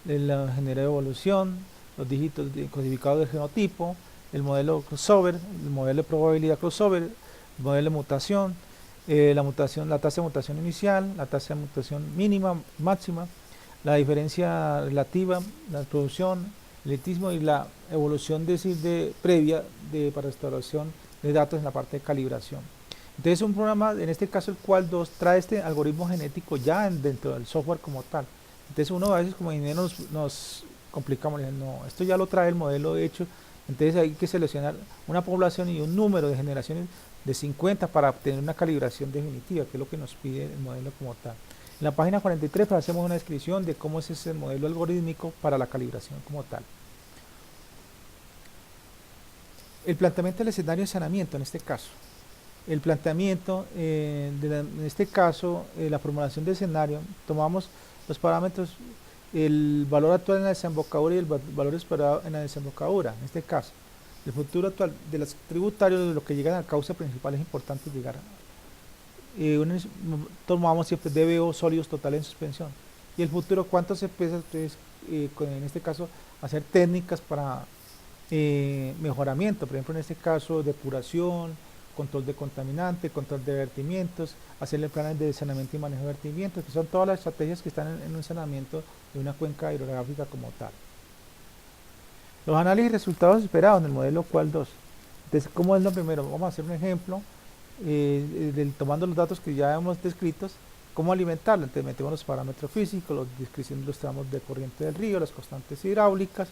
el género de evolución, los dígitos codificados del genotipo, el modelo crossover, el modelo de probabilidad crossover, el modelo de mutación, la tasa de mutación inicial, la tasa de mutación mínima, máxima, la diferencia relativa, la introducción, el elitismo y la evolución previa para restauración de datos en la parte de calibración. Entonces un programa, en este caso el Qual2, trae este algoritmo genético ya dentro del software como tal. Entonces uno a veces como ingeniero nos complicamos, no, esto ya lo trae el modelo hecho, entonces hay que seleccionar una población y un número de generaciones de 50 para obtener una calibración definitiva, que es lo que nos pide el modelo como tal. En la página 43 pues, hacemos una descripción de cómo es ese modelo algorítmico para la calibración como tal. El planteamiento del escenario de saneamiento en este caso. El planteamiento, en este caso, la formulación de escenario, tomamos los parámetros, el valor actual en la desembocadura y el valor esperado en la desembocadura, en este caso. El futuro actual de los tributarios, de lo que llegan a la causa principal, es importante llegar tomamos siempre DBO sólidos totales en suspensión. Y el futuro, ¿cuánto se pesa? Entonces, en este caso, hacer técnicas para mejoramiento, por ejemplo, en este caso, depuración, control de contaminante, control de vertimientos, hacerle planes de saneamiento y manejo de vertimientos, que son todas las estrategias que están en un saneamiento de una cuenca hidrográfica como tal. Los análisis y resultados esperados en el modelo Qual2. Entonces, ¿cómo es lo primero? Vamos a hacer un ejemplo, tomando los datos que ya hemos descrito, cómo alimentarlo. Entonces metemos los parámetros físicos, la descripción de los tramos de corriente del río, las constantes hidráulicas,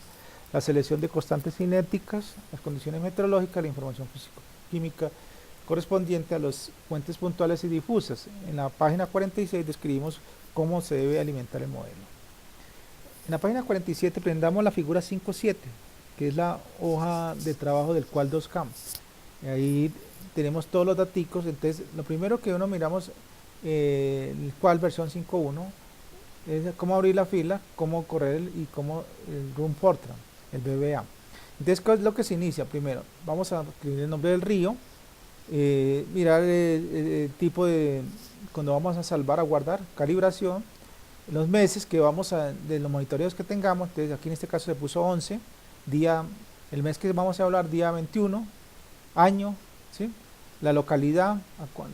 la selección de constantes cinéticas, las condiciones meteorológicas, la información físico-química correspondiente a las fuentes puntuales y difusas. En la página 46 describimos cómo se debe alimentar el modelo. En la página 47 prendamos la figura 5.7, que es la hoja de trabajo del Qual2Cam. Ahí tenemos todos los daticos. Entonces, lo primero que uno miramos, el Qual versión 5.1, es cómo abrir la fila, cómo correr y cómo el Run Fortran, el BBA. Entonces, ¿qué es lo que se inicia? Primero, vamos a escribir el nombre del río, mirar el tipo de, cuando vamos a salvar, a guardar, calibración, los meses que vamos a, de los monitoreos que tengamos. Entonces aquí en este caso se puso 11, día, el mes que vamos a hablar, día 21, año, ¿sí? La localidad,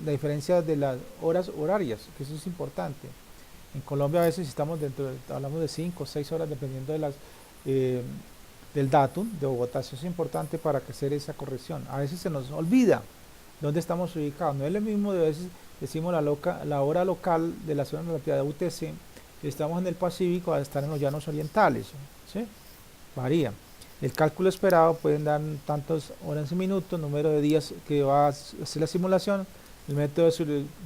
la diferencia de las horas horarias, que eso es importante. En Colombia a veces estamos hablamos de 5 o 6 horas dependiendo de del datum. De Bogotá, eso es importante para hacer esa corrección. A veces se nos olvida dónde estamos ubicados. No es lo mismo, de a veces decimos la hora local de la zona relativa de UTC Si estamos en el Pacífico, va a estar en los llanos orientales, ¿sí? Varía. El cálculo esperado pueden dar tantas horas y minutos, número de días que va a hacer la simulación, el método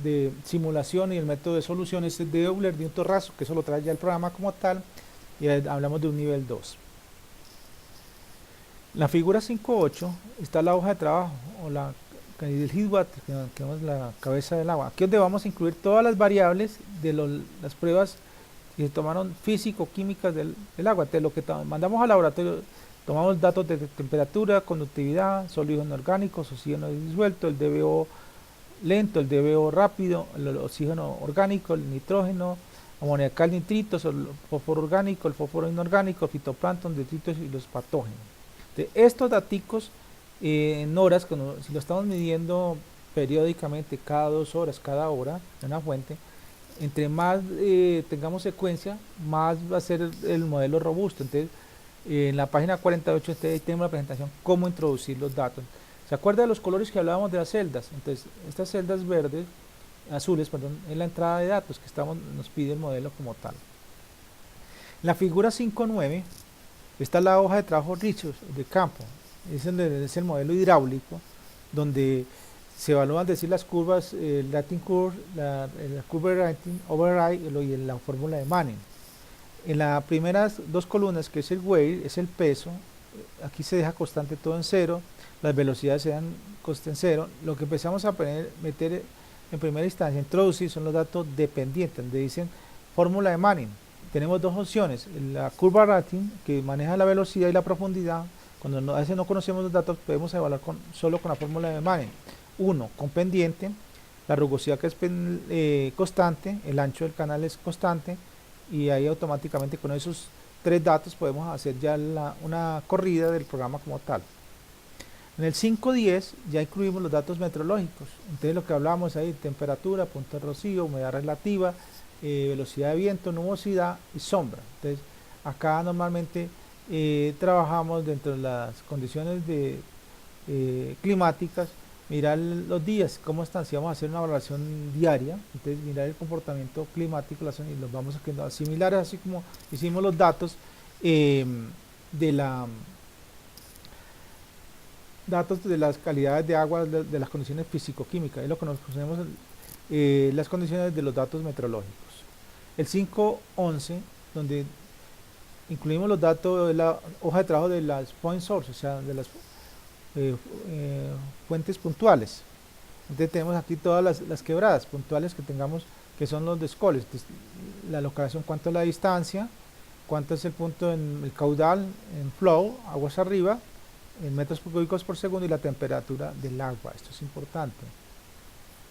de simulación y el método de solución es de Euler, de un torrazo, que eso lo trae ya el programa como tal, y hablamos de un nivel 2. La figura 5.8 está la hoja de trabajo, o el headwater, que es la cabeza del agua. Aquí es donde vamos a incluir todas las variables de las pruebas que se tomaron físico-químicas del agua. De lo que mandamos al laboratorio, tomamos datos de temperatura, conductividad, sólidos inorgánicos, oxígeno disuelto, el DBO lento, el DBO rápido, el oxígeno orgánico, el nitrógeno, amoniacal, nitritos, el fósforo orgánico, el fósforo inorgánico, el fitoplancton, detritos y los patógenos. De estos daticos en horas, si lo estamos midiendo periódicamente, cada 2 horas, cada hora, en una fuente, entre más tengamos secuencia, más va a ser el modelo robusto. Entonces, en la página 48 tenemos la presentación cómo introducir los datos. ¿Se acuerda de los colores que hablábamos de las celdas? Entonces, estas celdas verdes, azules, perdón, es la entrada de datos que nos pide el modelo como tal. En la figura 5.9 está la hoja de trabajo Richards de campo. Es el modelo hidráulico, donde se evalúan decir las curvas, el Latin curve, la curva rating, override y la fórmula de Manning. En las primeras 2 columnas, que es el weight, es el peso, aquí se deja constante todo en 0, las velocidades se dan en 0. Lo que empezamos a meter en primera instancia, introducir, son los datos dependientes, donde dicen fórmula de Manning. Tenemos 2 opciones, la curva rating, que maneja la velocidad y la profundidad. Cuando a veces no conocemos los datos, podemos evaluar solo con la fórmula de Manning. 1, con pendiente, la rugosidad que es constante, el ancho del canal es constante, y ahí automáticamente con esos 3 datos podemos hacer ya una corrida del programa como tal. En el 5.10 ya incluimos los datos meteorológicos, entonces lo que hablábamos ahí, temperatura, punto de rocío, humedad relativa, velocidad de viento, nubosidad y sombra. Entonces acá normalmente trabajamos dentro de las condiciones climáticas, mirar los días, cómo están, si vamos a hacer una valoración diaria, entonces mirar el comportamiento climático y los vamos a similares, así como hicimos los datos datos de las calidades de agua, de las condiciones físico-químicas, es lo que nos conocemos las condiciones de los datos meteorológicos. El 5.11, donde incluimos los datos de la hoja de trabajo de las point sources, o sea, de las fuentes puntuales. Entonces tenemos aquí todas las quebradas puntuales que tengamos, que son los descoles. Entonces, la localización, cuánto es la distancia, cuánto es el punto en el caudal, en flow, aguas arriba, en metros cúbicos por segundo, y la temperatura del agua. Esto es importante.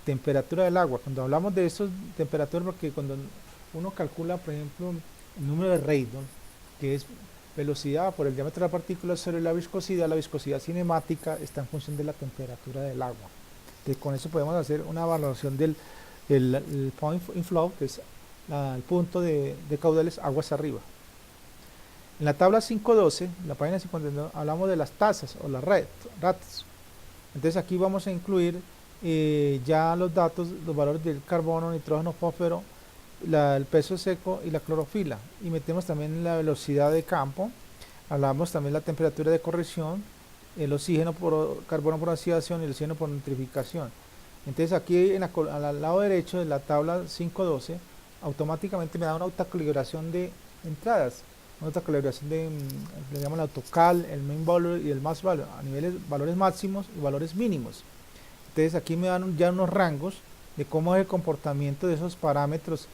Temperatura del agua. Cuando hablamos de esto, temperatura, porque cuando uno calcula, por ejemplo, el número de Reynolds, que es velocidad por el diámetro de la partícula sobre la viscosidad cinemática está en función de la temperatura del agua. Entonces, con eso podemos hacer una evaluación del point in flow, que es el punto de caudales aguas arriba. En la tabla 5.12, la página 59, hablamos de las tasas o las rates. Entonces aquí vamos a incluir ya los datos, los valores del carbono, nitrógeno, fósforo, el peso seco y la clorofila, y metemos también la velocidad de campo, hablamos también de la temperatura de corrección, el oxígeno por carbono por oxidación y el oxígeno por nitrificación. Entonces aquí al lado derecho de la tabla 5.12 automáticamente me da una autocalibración de entradas, una autocalibración le llaman el autocal, el main value y el mass value, a niveles valores máximos y valores mínimos. Entonces aquí me dan ya unos rangos de cómo es el comportamiento de esos parámetros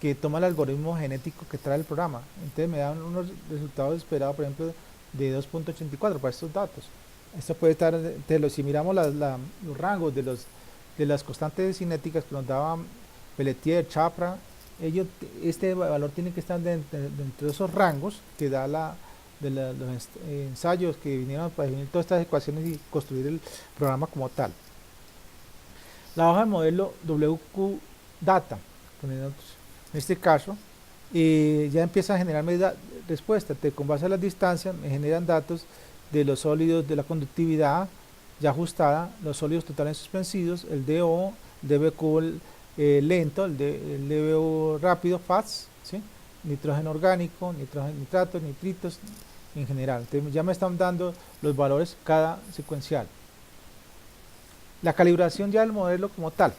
que toma el algoritmo genético que trae el programa. Entonces me dan unos resultados esperados, por ejemplo, de 2.84 para estos datos. Esto puede estar, si miramos los rangos de las constantes cinéticas que nos daban Pelletier, Chapra, este valor tiene que estar dentro de esos rangos que da los ensayos que vinieron para definir todas estas ecuaciones y construir el programa como tal. La hoja de modelo WQ Data, en este caso, ya empieza a generar respuestas. Con base a las distancias me generan datos de los sólidos, de la conductividad ya ajustada, los sólidos totales suspendidos, el DO, el DBQ lento, el DBO rápido, fast, ¿sí? Nitrógeno orgánico, nitrógeno, nitratos, nitritos en general. Entonces ya me están dando los valores cada secuencial. La calibración ya del modelo como tal.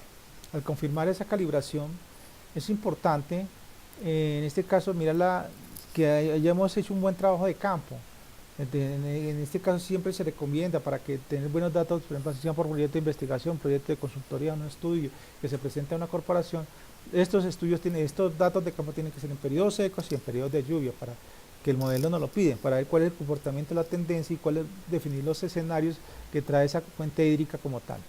Al confirmar esa calibración es importante, en este caso, mira que hayamos hecho un buen trabajo de campo. En este caso siempre se recomienda para que tener buenos datos, por ejemplo, si sea por proyecto de investigación, proyecto de consultoría, un estudio que se presenta a una corporación, estos datos de campo tienen que ser en periodos secos y en periodos de lluvia para que el modelo nos lo pide, para ver cuál es el comportamiento, la tendencia y cuál es definir los escenarios que trae esa fuente hídrica como tal.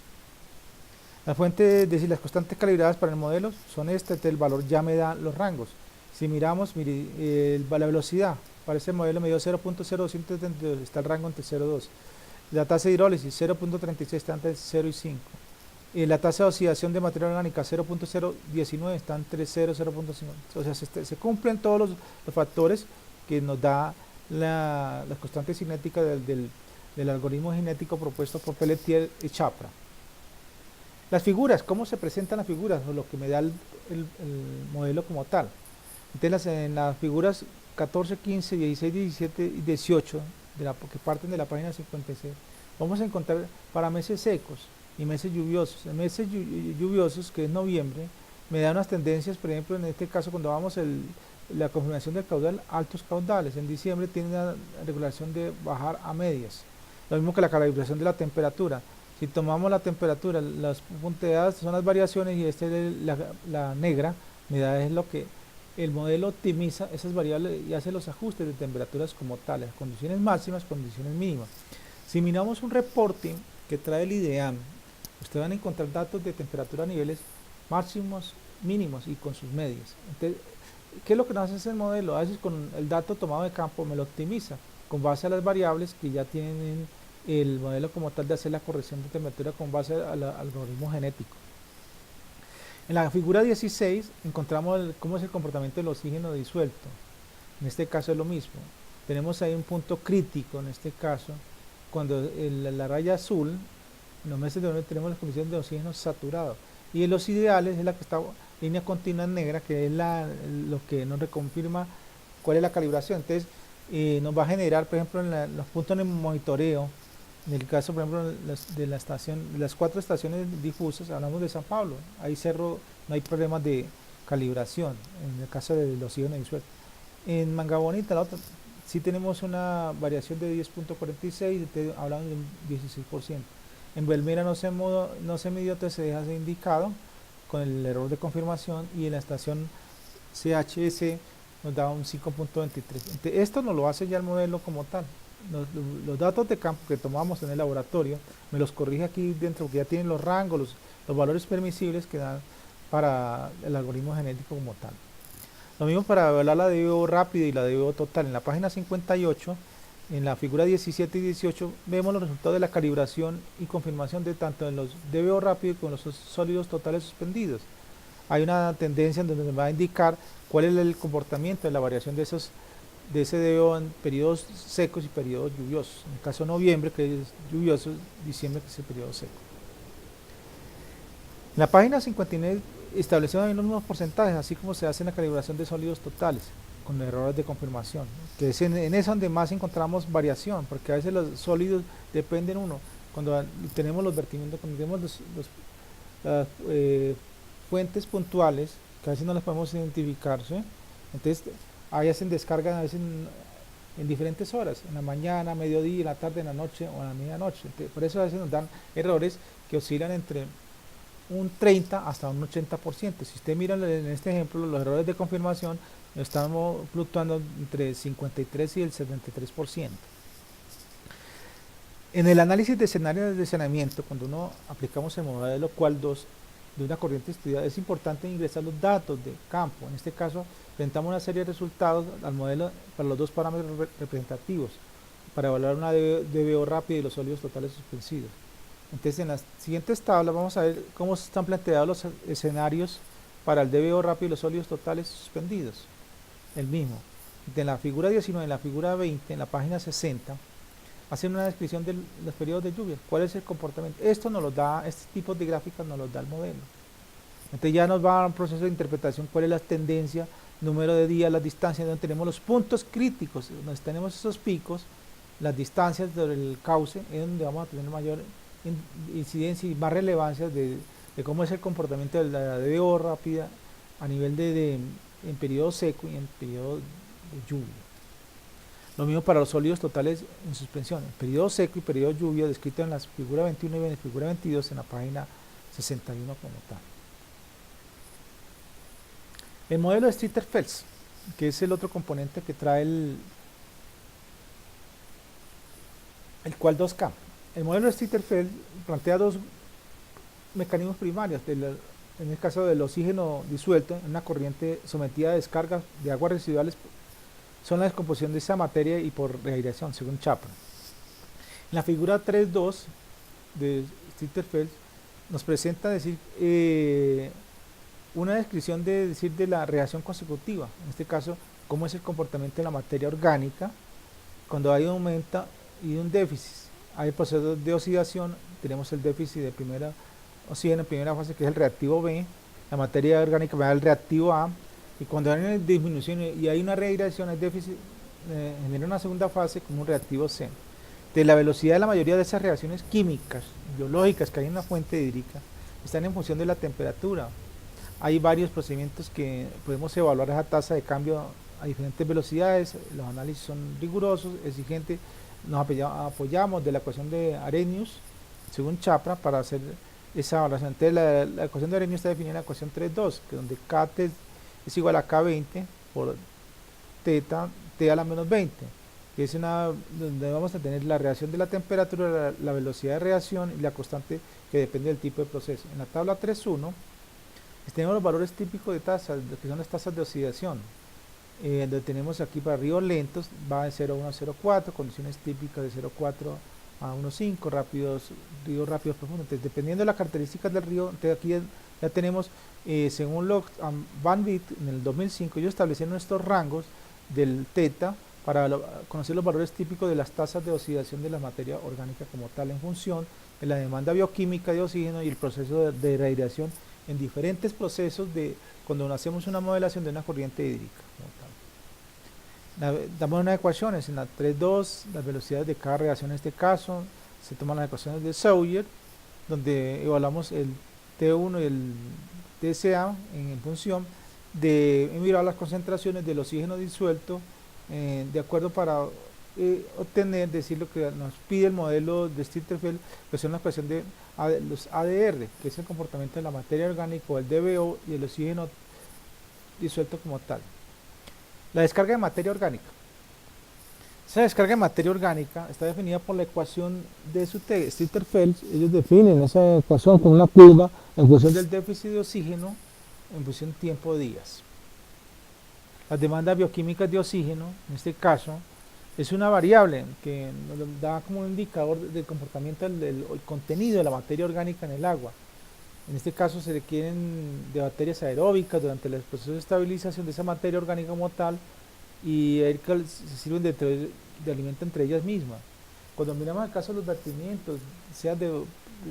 La fuente, es decir, las constantes calibradas para el modelo son el valor ya me da los rangos. Si miramos, mire, la velocidad, para ese modelo me dio 0.0272, está el rango entre 0 y 2. La tasa de hidrólisis, 0.36, está entre 0 y 5. La tasa de oxidación de materia orgánica, 0.019, está entre 0 y 0.5. O sea, se cumplen todos los factores que nos da la constante cinética del algoritmo genético propuesto por Pelletier y Chapra. Las figuras, ¿cómo se presentan las figuras? O lo que me da el modelo como tal. Entonces, en las figuras 14, 15, 16, 17 y 18, que parten de la página 56, vamos a encontrar para meses secos y meses lluviosos. En meses lluviosos, que es noviembre, me da unas tendencias, por ejemplo, en este caso, cuando vamos la confirmación del caudal, altos caudales. En diciembre tiene una regulación de bajar a medias. Lo mismo que la calibración de la temperatura. Si tomamos la temperatura, las punteadas son las variaciones y la negra me da es lo que el modelo optimiza esas variables y hace los ajustes de temperaturas como tales, condiciones máximas, condiciones mínimas. Si miramos un reporte que trae el IDEAM, ustedes van a encontrar datos de temperatura a niveles máximos, mínimos y con sus medias. Entonces, ¿qué es lo que nos hace el modelo? A veces con el dato tomado de campo me lo optimiza con base a las variables que ya tienen el modelo como tal de hacer la corrección de temperatura con base al algoritmo genético. En la figura 16 encontramos cómo es el comportamiento del oxígeno disuelto. En este caso es lo mismo. Tenemos ahí un punto crítico, en este caso, cuando la raya azul, en los meses de noviembre tenemos las condiciones de oxígeno saturado. Y en los ideales es la que está línea continua negra, que es lo que nos reconfirma cuál es la calibración. Entonces, nos va a generar, por ejemplo, en los puntos de monitoreo. En el caso, por ejemplo, de las 4 estaciones difusas, hablamos de San Pablo, ahí cerro, no hay problemas de calibración, en el caso del oxígeno disuelto. En Manga Bonita, la otra, sí tenemos una variación de 10.46, hablamos de un 16%. En Belmira no se midió, entonces se deja indicado con el error de confirmación, y en la estación CHS nos da un 5.23. Esto nos lo hace ya el modelo como tal. Los datos de campo que tomamos en el laboratorio me los corrige aquí dentro, que ya tienen los rangos, los valores permisibles que dan para el algoritmo genético como tal. Lo mismo para evaluar la DBO rápida y la DBO total. En la página 58, en la figura 17 y 18, vemos los resultados de la calibración y confirmación de tanto en los DBO rápido como en los sólidos totales suspendidos. Hay una tendencia en donde me va a indicar cuál es el comportamiento de la variación de ese DBO en periodos secos y periodos lluviosos. En el caso de noviembre, que es lluvioso, diciembre, que es el periodo seco. En la página 59 establecemos los mismos porcentajes, así como se hace en la calibración de sólidos totales, con errores de confirmación, que es en eso donde más encontramos variación, porque a veces los sólidos dependen cuando tenemos los vertimientos, cuando tenemos las fuentes puntuales, que a veces no las podemos identificar, ¿sí? Entonces, ahí hacen descargas a veces en diferentes horas, en la mañana, mediodía, en la tarde, en la noche o en la medianoche. Por eso a veces nos dan errores que oscilan entre un 30 hasta un 80%. Si usted mira en este ejemplo, los errores de confirmación estamos fluctuando entre el 53 y el 73%. En el análisis de escenarios de saneamiento, cuando aplicamos el modelo QUAL2 de una corriente estudiada, es importante ingresar los datos de campo. En este caso, presentamos una serie de resultados al modelo para los 2 parámetros representativos, para evaluar una DBO rápida y los sólidos totales suspendidos. Entonces, en las siguientes tablas vamos a ver cómo están planteados los escenarios para el DBO rápido y los sólidos totales suspendidos. El mismo. En la figura 19, en la figura 20, en la página 60, hacen una descripción de los periodos de lluvia. ¿Cuál es el comportamiento? Esto nos lo da, este tipo de gráficas nos los da el modelo. Entonces ya nos va a dar un proceso de interpretación, cuál es la tendencia número de días, las distancias, donde tenemos los puntos críticos, donde tenemos esos picos, las distancias del cauce, es donde vamos a tener mayor incidencia y más relevancia de cómo es el comportamiento de la DBO rápida a nivel en periodo seco y en periodo de lluvia. Lo mismo para los sólidos totales en suspensión, el periodo seco y periodo de lluvia descrito en la figura 21 y en la figura 22 en la página 61 como tal. El modelo de Streeter-Fels, que es el otro componente que trae el cual 2K. El modelo de Streeter-Fels plantea dos mecanismos primarios, en el caso del oxígeno disuelto en una corriente sometida a descargas de aguas residuales, son la descomposición de esa materia y por reaireación, según Chapman. En la figura 3.2 de Streeter-Fels nos presenta una descripción de la reacción consecutiva, en este caso, cómo es el comportamiento de la materia orgánica cuando hay un aumento y un déficit. Hay procesos de oxidación, tenemos el déficit de primera oxígeno en primera fase, que es el reactivo B, la materia orgánica va al reactivo A, y cuando hay una disminución y hay una reaireación, el déficit genera una segunda fase como un reactivo C. De la velocidad de la mayoría de esas reacciones químicas, biológicas que hay en una fuente hídrica, están en función de la temperatura. Hay varios procedimientos que podemos evaluar esa tasa de cambio a diferentes velocidades, los análisis son rigurosos, exigentes, nos apoyamos de la ecuación de Arrhenius, según Chapman, para hacer esa evaluación. Entonces la ecuación de Arrhenius está definida en la ecuación 3.2, que donde KT es igual a K20 por teta T a la menos 20, que es donde vamos a tener la reacción de la temperatura, la velocidad de reacción y la constante que depende del tipo de proceso. En la tabla 3.1 tenemos los valores típicos de tasas, que son las tasas de oxidación, donde tenemos aquí para ríos lentos, va de 0,1 a 0,4, condiciones típicas de 0,4 a 1,5, ríos rápidos profundos. Entonces, dependiendo de las características del río, entonces aquí ya tenemos, según Van Witt, en el 2005, ellos establecieron estos rangos del teta para conocer los valores típicos de las tasas de oxidación de la materia orgánica como tal, en función de la demanda bioquímica de oxígeno y el proceso de reaireación en diferentes procesos cuando hacemos una modelación de una corriente hídrica. Damos unas ecuaciones en la 3.2, las velocidades de cada reacción en este caso, se toman las ecuaciones de Sawyer, donde evaluamos el T1 y el TSA en función de mirar las concentraciones del oxígeno disuelto de acuerdo para obtener, decir lo que nos pide el modelo de Streeter-Fels, que son la ecuación de los ADR, que es el comportamiento de la materia orgánica, el DBO y el oxígeno disuelto como tal. La descarga de materia orgánica. Esa descarga de materia orgánica está definida por la ecuación de Streeter-Fels. Ellos definen esa ecuación con una curva en función del déficit de oxígeno en función de tiempo de días. Las demandas bioquímicas de oxígeno, en este caso, es una variable que nos da como un indicador del comportamiento del contenido de la materia orgánica en el agua. En este caso se requieren de bacterias aeróbicas durante el proceso de estabilización de esa materia orgánica como tal, y se sirven de alimento entre ellas mismas. Cuando miramos el caso de los vertimientos, sea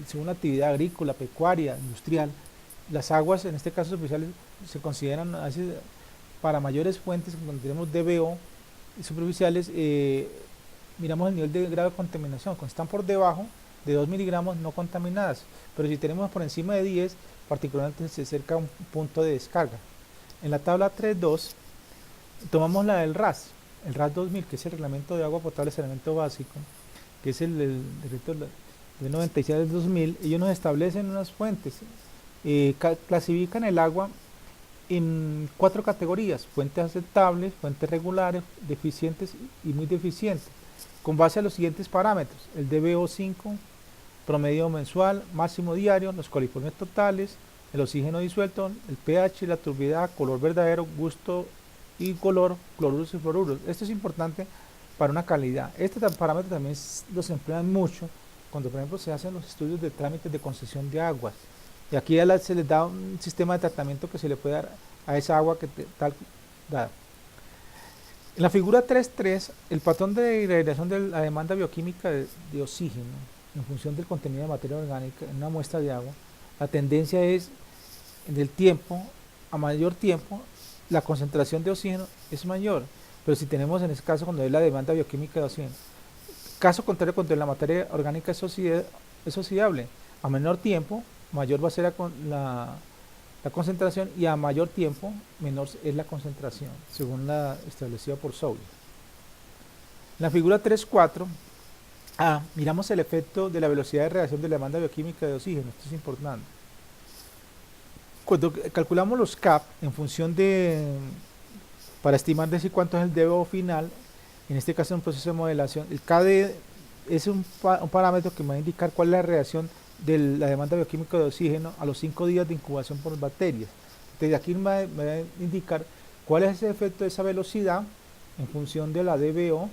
según la actividad agrícola, pecuaria, industrial, las aguas, en este caso superficiales, se consideran a veces para mayores fuentes, cuando tenemos DBO superficiales, miramos el nivel de grado de contaminación. Cuando están por debajo de 2 miligramos no contaminadas, pero si tenemos por encima de 10, particularmente se acerca a un punto de descarga. En la tabla 3.2 tomamos la del RAS, el RAS 2000, que es el reglamento de agua potable, saneamiento básico, que es el decreto del 96 del 2000. Ellos nos establecen unas fuentes, clasifican el agua en 4 categorías: fuentes aceptables, fuentes regulares, deficientes y muy deficientes, con base a los siguientes parámetros: el DBO5, promedio mensual, máximo diario, los coliformes totales, el oxígeno disuelto, el pH, la turbidez, color verdadero, gusto y color, cloruros y fluoruros. Esto es importante para una calidad. Este parámetro también los emplean mucho cuando, por ejemplo, se hacen los estudios de trámites de concesión de aguas. Y aquí se les da un sistema de tratamiento que se le puede dar a esa agua que tal dada. En la figura 3.3, el patrón de irradiación de la demanda bioquímica de oxígeno en función del contenido de materia orgánica en una muestra de agua, la tendencia es del tiempo, a mayor tiempo, la concentración de oxígeno es mayor, pero si tenemos en este caso cuando es la demanda bioquímica de oxígeno, caso contrario cuando la materia orgánica es oxidable, a menor tiempo mayor va a ser la concentración y a mayor tiempo menor es la concentración, según la establecida por Soule. En la figura 3.4 miramos el efecto de la velocidad de reacción de la demanda bioquímica de oxígeno. Esto es importante. Cuando calculamos los CAP en función para estimar decir cuánto es el DBO final, en este caso en un proceso de modelación, el KD es un parámetro que me va a indicar cuál es la reacción de la demanda bioquímica de oxígeno a los 5 días de incubación por bacterias. Entonces aquí me va a indicar cuál es ese efecto de esa velocidad en función de la DBO,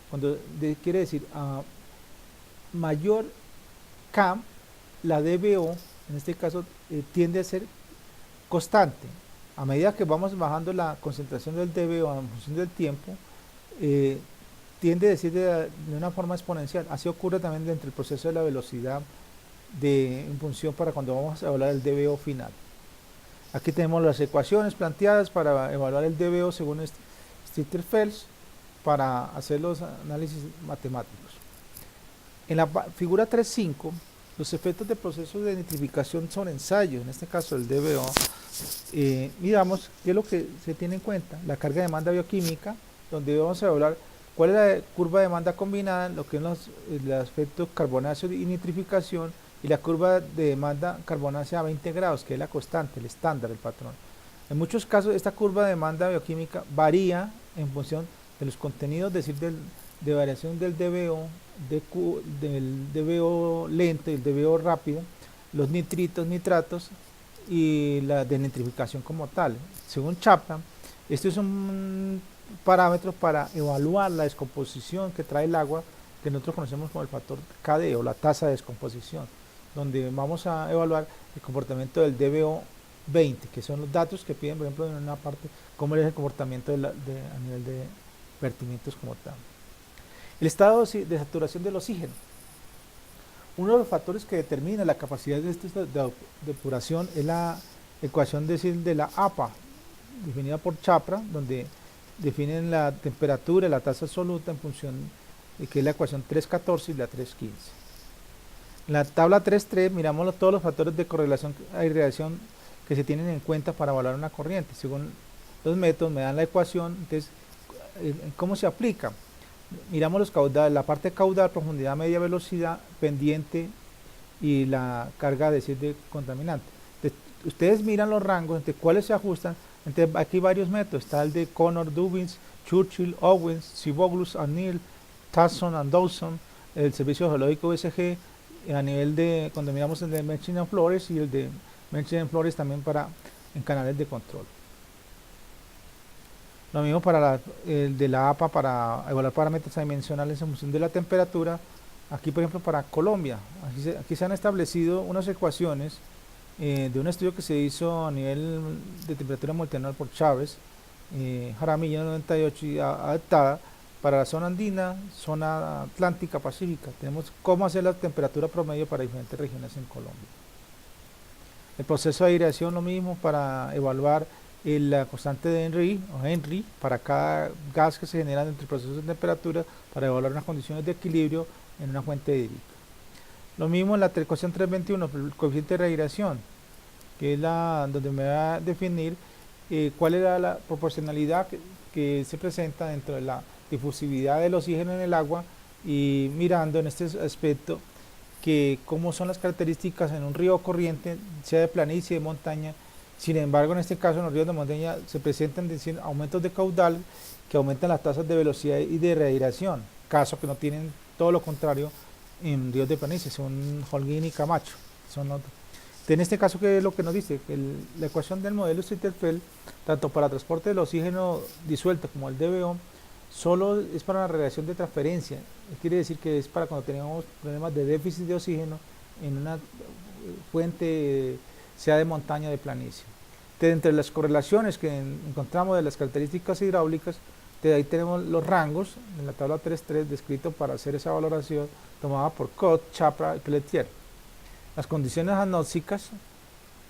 cuando quiere decir a mayor CAM, la DBO en este caso tiende a ser constante. A medida que vamos bajando la concentración del DBO en función del tiempo, tiende a decir de una forma exponencial. Así ocurre también dentro del proceso de la velocidad en función para cuando vamos a evaluar el DBO final. Aquí tenemos las ecuaciones planteadas para evaluar el DBO según Stitter-Fels para hacer los análisis matemáticos. En la figura 3.5, los efectos de procesos de nitrificación sobre ensayos, en este caso el DBO, miramos qué es lo que se tiene en cuenta, la carga de demanda bioquímica, donde vamos a evaluar cuál es la curva de demanda combinada, lo que es el aspecto carbonáceo y nitrificación, y la curva de demanda carbonácea a 20 grados, que es la constante, el estándar, el patrón. En muchos casos esta curva de demanda bioquímica varía en función de los contenidos, es decir, de variación del DBO, del DBO lento y el DBO rápido, los nitritos, nitratos y la denitrificación como tal. Según Chapman, esto es un parámetro para evaluar la descomposición que trae el agua, que nosotros conocemos como el factor KD o la tasa de descomposición, donde vamos a evaluar el comportamiento del DBO 20, que son los datos que piden, por ejemplo, en una parte, cómo es el comportamiento a nivel de vertimientos como tal. El estado de saturación del oxígeno. Uno de los factores que determina la capacidad de depuración es la ecuación de la APA, definida por Chapra, donde definen la temperatura y la tasa absoluta en función de que es la ecuación 3.14 y la 3.15. En la tabla 3.3 miramos todos los factores de correlación a irradiación que se tienen en cuenta para evaluar una corriente. Según los métodos me dan la ecuación, entonces, ¿cómo se aplica? Miramos los caudales, la parte caudal, profundidad, media, velocidad, pendiente y la carga de contaminante. Entonces, ustedes miran los rangos, entre cuáles se ajustan. Entonces, aquí hay varios métodos, está el de Connor, Dubbins, Churchill, Owens, Siboglu, O'Neill, Tasson and Dawson, el servicio geológico USG, a nivel de, cuando miramos el de Merchant and Flores y el de Merchant and Flores también en canales de control. Lo mismo para el de la APA para evaluar parámetros adimensionales en función de la temperatura. Aquí, por ejemplo, para Colombia, aquí se han establecido unas ecuaciones de un estudio que se hizo a nivel de temperatura multianual por Chávez, Jaramillo 98, y adaptada para la zona andina, zona atlántica, pacífica. Tenemos cómo hacer la temperatura promedio para diferentes regiones en Colombia. El proceso de aireación, lo mismo para evaluar la constante de Henry para cada gas que se genera entre procesos de temperatura para evaluar unas condiciones de equilibrio en una fuente hídrica. Lo mismo en la ecuación 321, el coeficiente de radiación, que es donde me va a definir cuál era la proporcionalidad que se presenta dentro de la difusividad del oxígeno en el agua, y mirando en este aspecto que cómo son las características en un río corriente, sea de planicie, de montaña. Sin embargo, en este caso en los ríos de montaña se presentan aumentos de caudal que aumentan las tasas de velocidad y de radiación, caso que no tienen todo lo contrario en ríos de planicie, son Holguín y Camacho. En este caso, ¿qué es lo que nos dice? Que la ecuación del modelo Stitter-Fels, tanto para transporte del oxígeno disuelto como el DBO, solo es para la radiación de transferencia. Quiere decir que es para cuando tenemos problemas de déficit de oxígeno en una fuente, sea de montaña o de planicie. Entre las correlaciones que encontramos de las características hidráulicas, de ahí tenemos los rangos en la tabla 3.3 descrito para hacer esa valoración tomada por Cot, Chapra y Pelletier. Las condiciones anóxicas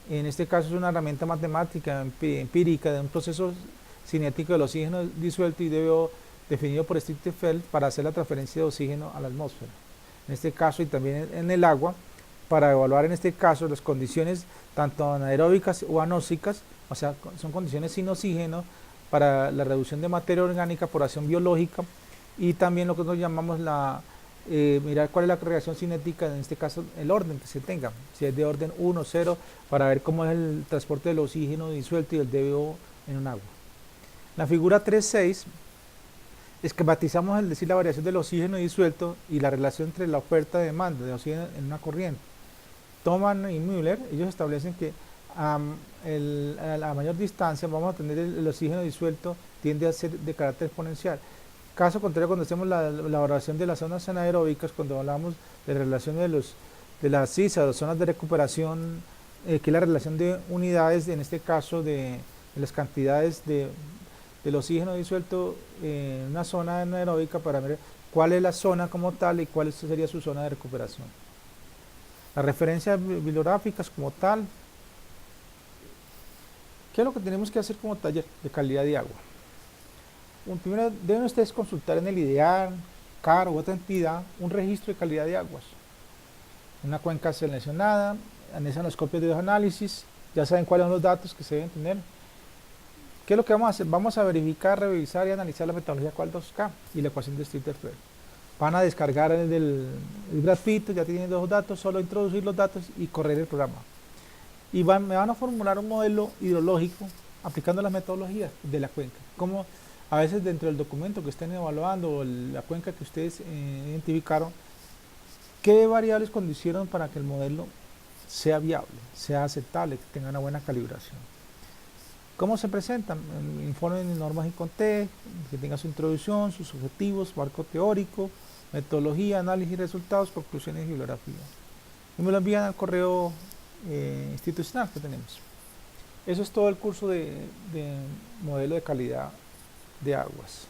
En este caso es una herramienta matemática empírica de un proceso cinético del oxígeno disuelto y DBO definido por Stifter-Feld para hacer la transferencia de oxígeno a la atmósfera. En este caso y también en el agua, para evaluar en este caso las condiciones tanto anaeróbicas o anóxicas, o sea, son condiciones sin oxígeno para la reducción de materia orgánica por acción biológica, y también lo que nosotros llamamos mirar cuál es la reacción cinética, en este caso el orden que se tenga, si es de orden 1, 0, para ver cómo es el transporte del oxígeno disuelto y el DBO en un agua. La figura 3.6 esquematizamos la variación del oxígeno disuelto y la relación entre la oferta y demanda de oxígeno en una corriente. Thomann y Müller, ellos establecen que a la mayor distancia vamos a tener el oxígeno disuelto tiende a ser de carácter exponencial. Caso contrario, cuando hacemos la evaluación de las zonas anaeróbicas, cuando hablamos de la relación de las CISA, las zonas de recuperación, que es la relación de unidades, en este caso de las cantidades del oxígeno disuelto en una zona anaeróbica, para ver cuál es la zona como tal y cuál sería su zona de recuperación. Las referencias bibliográficas como tal. ¿Qué es lo que tenemos que hacer como taller de calidad de agua? Primero deben ustedes consultar en el IDEAR, CAR u otra entidad un registro de calidad de aguas. Una cuenca seleccionada, analizan los copias de los análisis, ya saben cuáles son los datos que se deben tener. ¿Qué es lo que vamos a hacer? Vamos a verificar, revisar y analizar la metodología QuAL2K y la ecuación de Stifter-Feld. Van a descargar el grafito, ya tienen los datos, solo introducir los datos y correr el programa. Y me van a formular un modelo hidrológico aplicando las metodologías de la cuenca. Como a veces dentro del documento que estén evaluando o la cuenca que ustedes identificaron, ¿qué variables condicionan para que el modelo sea viable, sea aceptable, que tenga una buena calibración? ¿Cómo se presentan? El informe de normas y contexto, que tenga su introducción, sus objetivos, marco teórico, metodología, análisis, resultados, conclusiones y bibliografía. Y me lo envían al correo institucional que tenemos. Eso es todo el curso de modelo de calidad de aguas.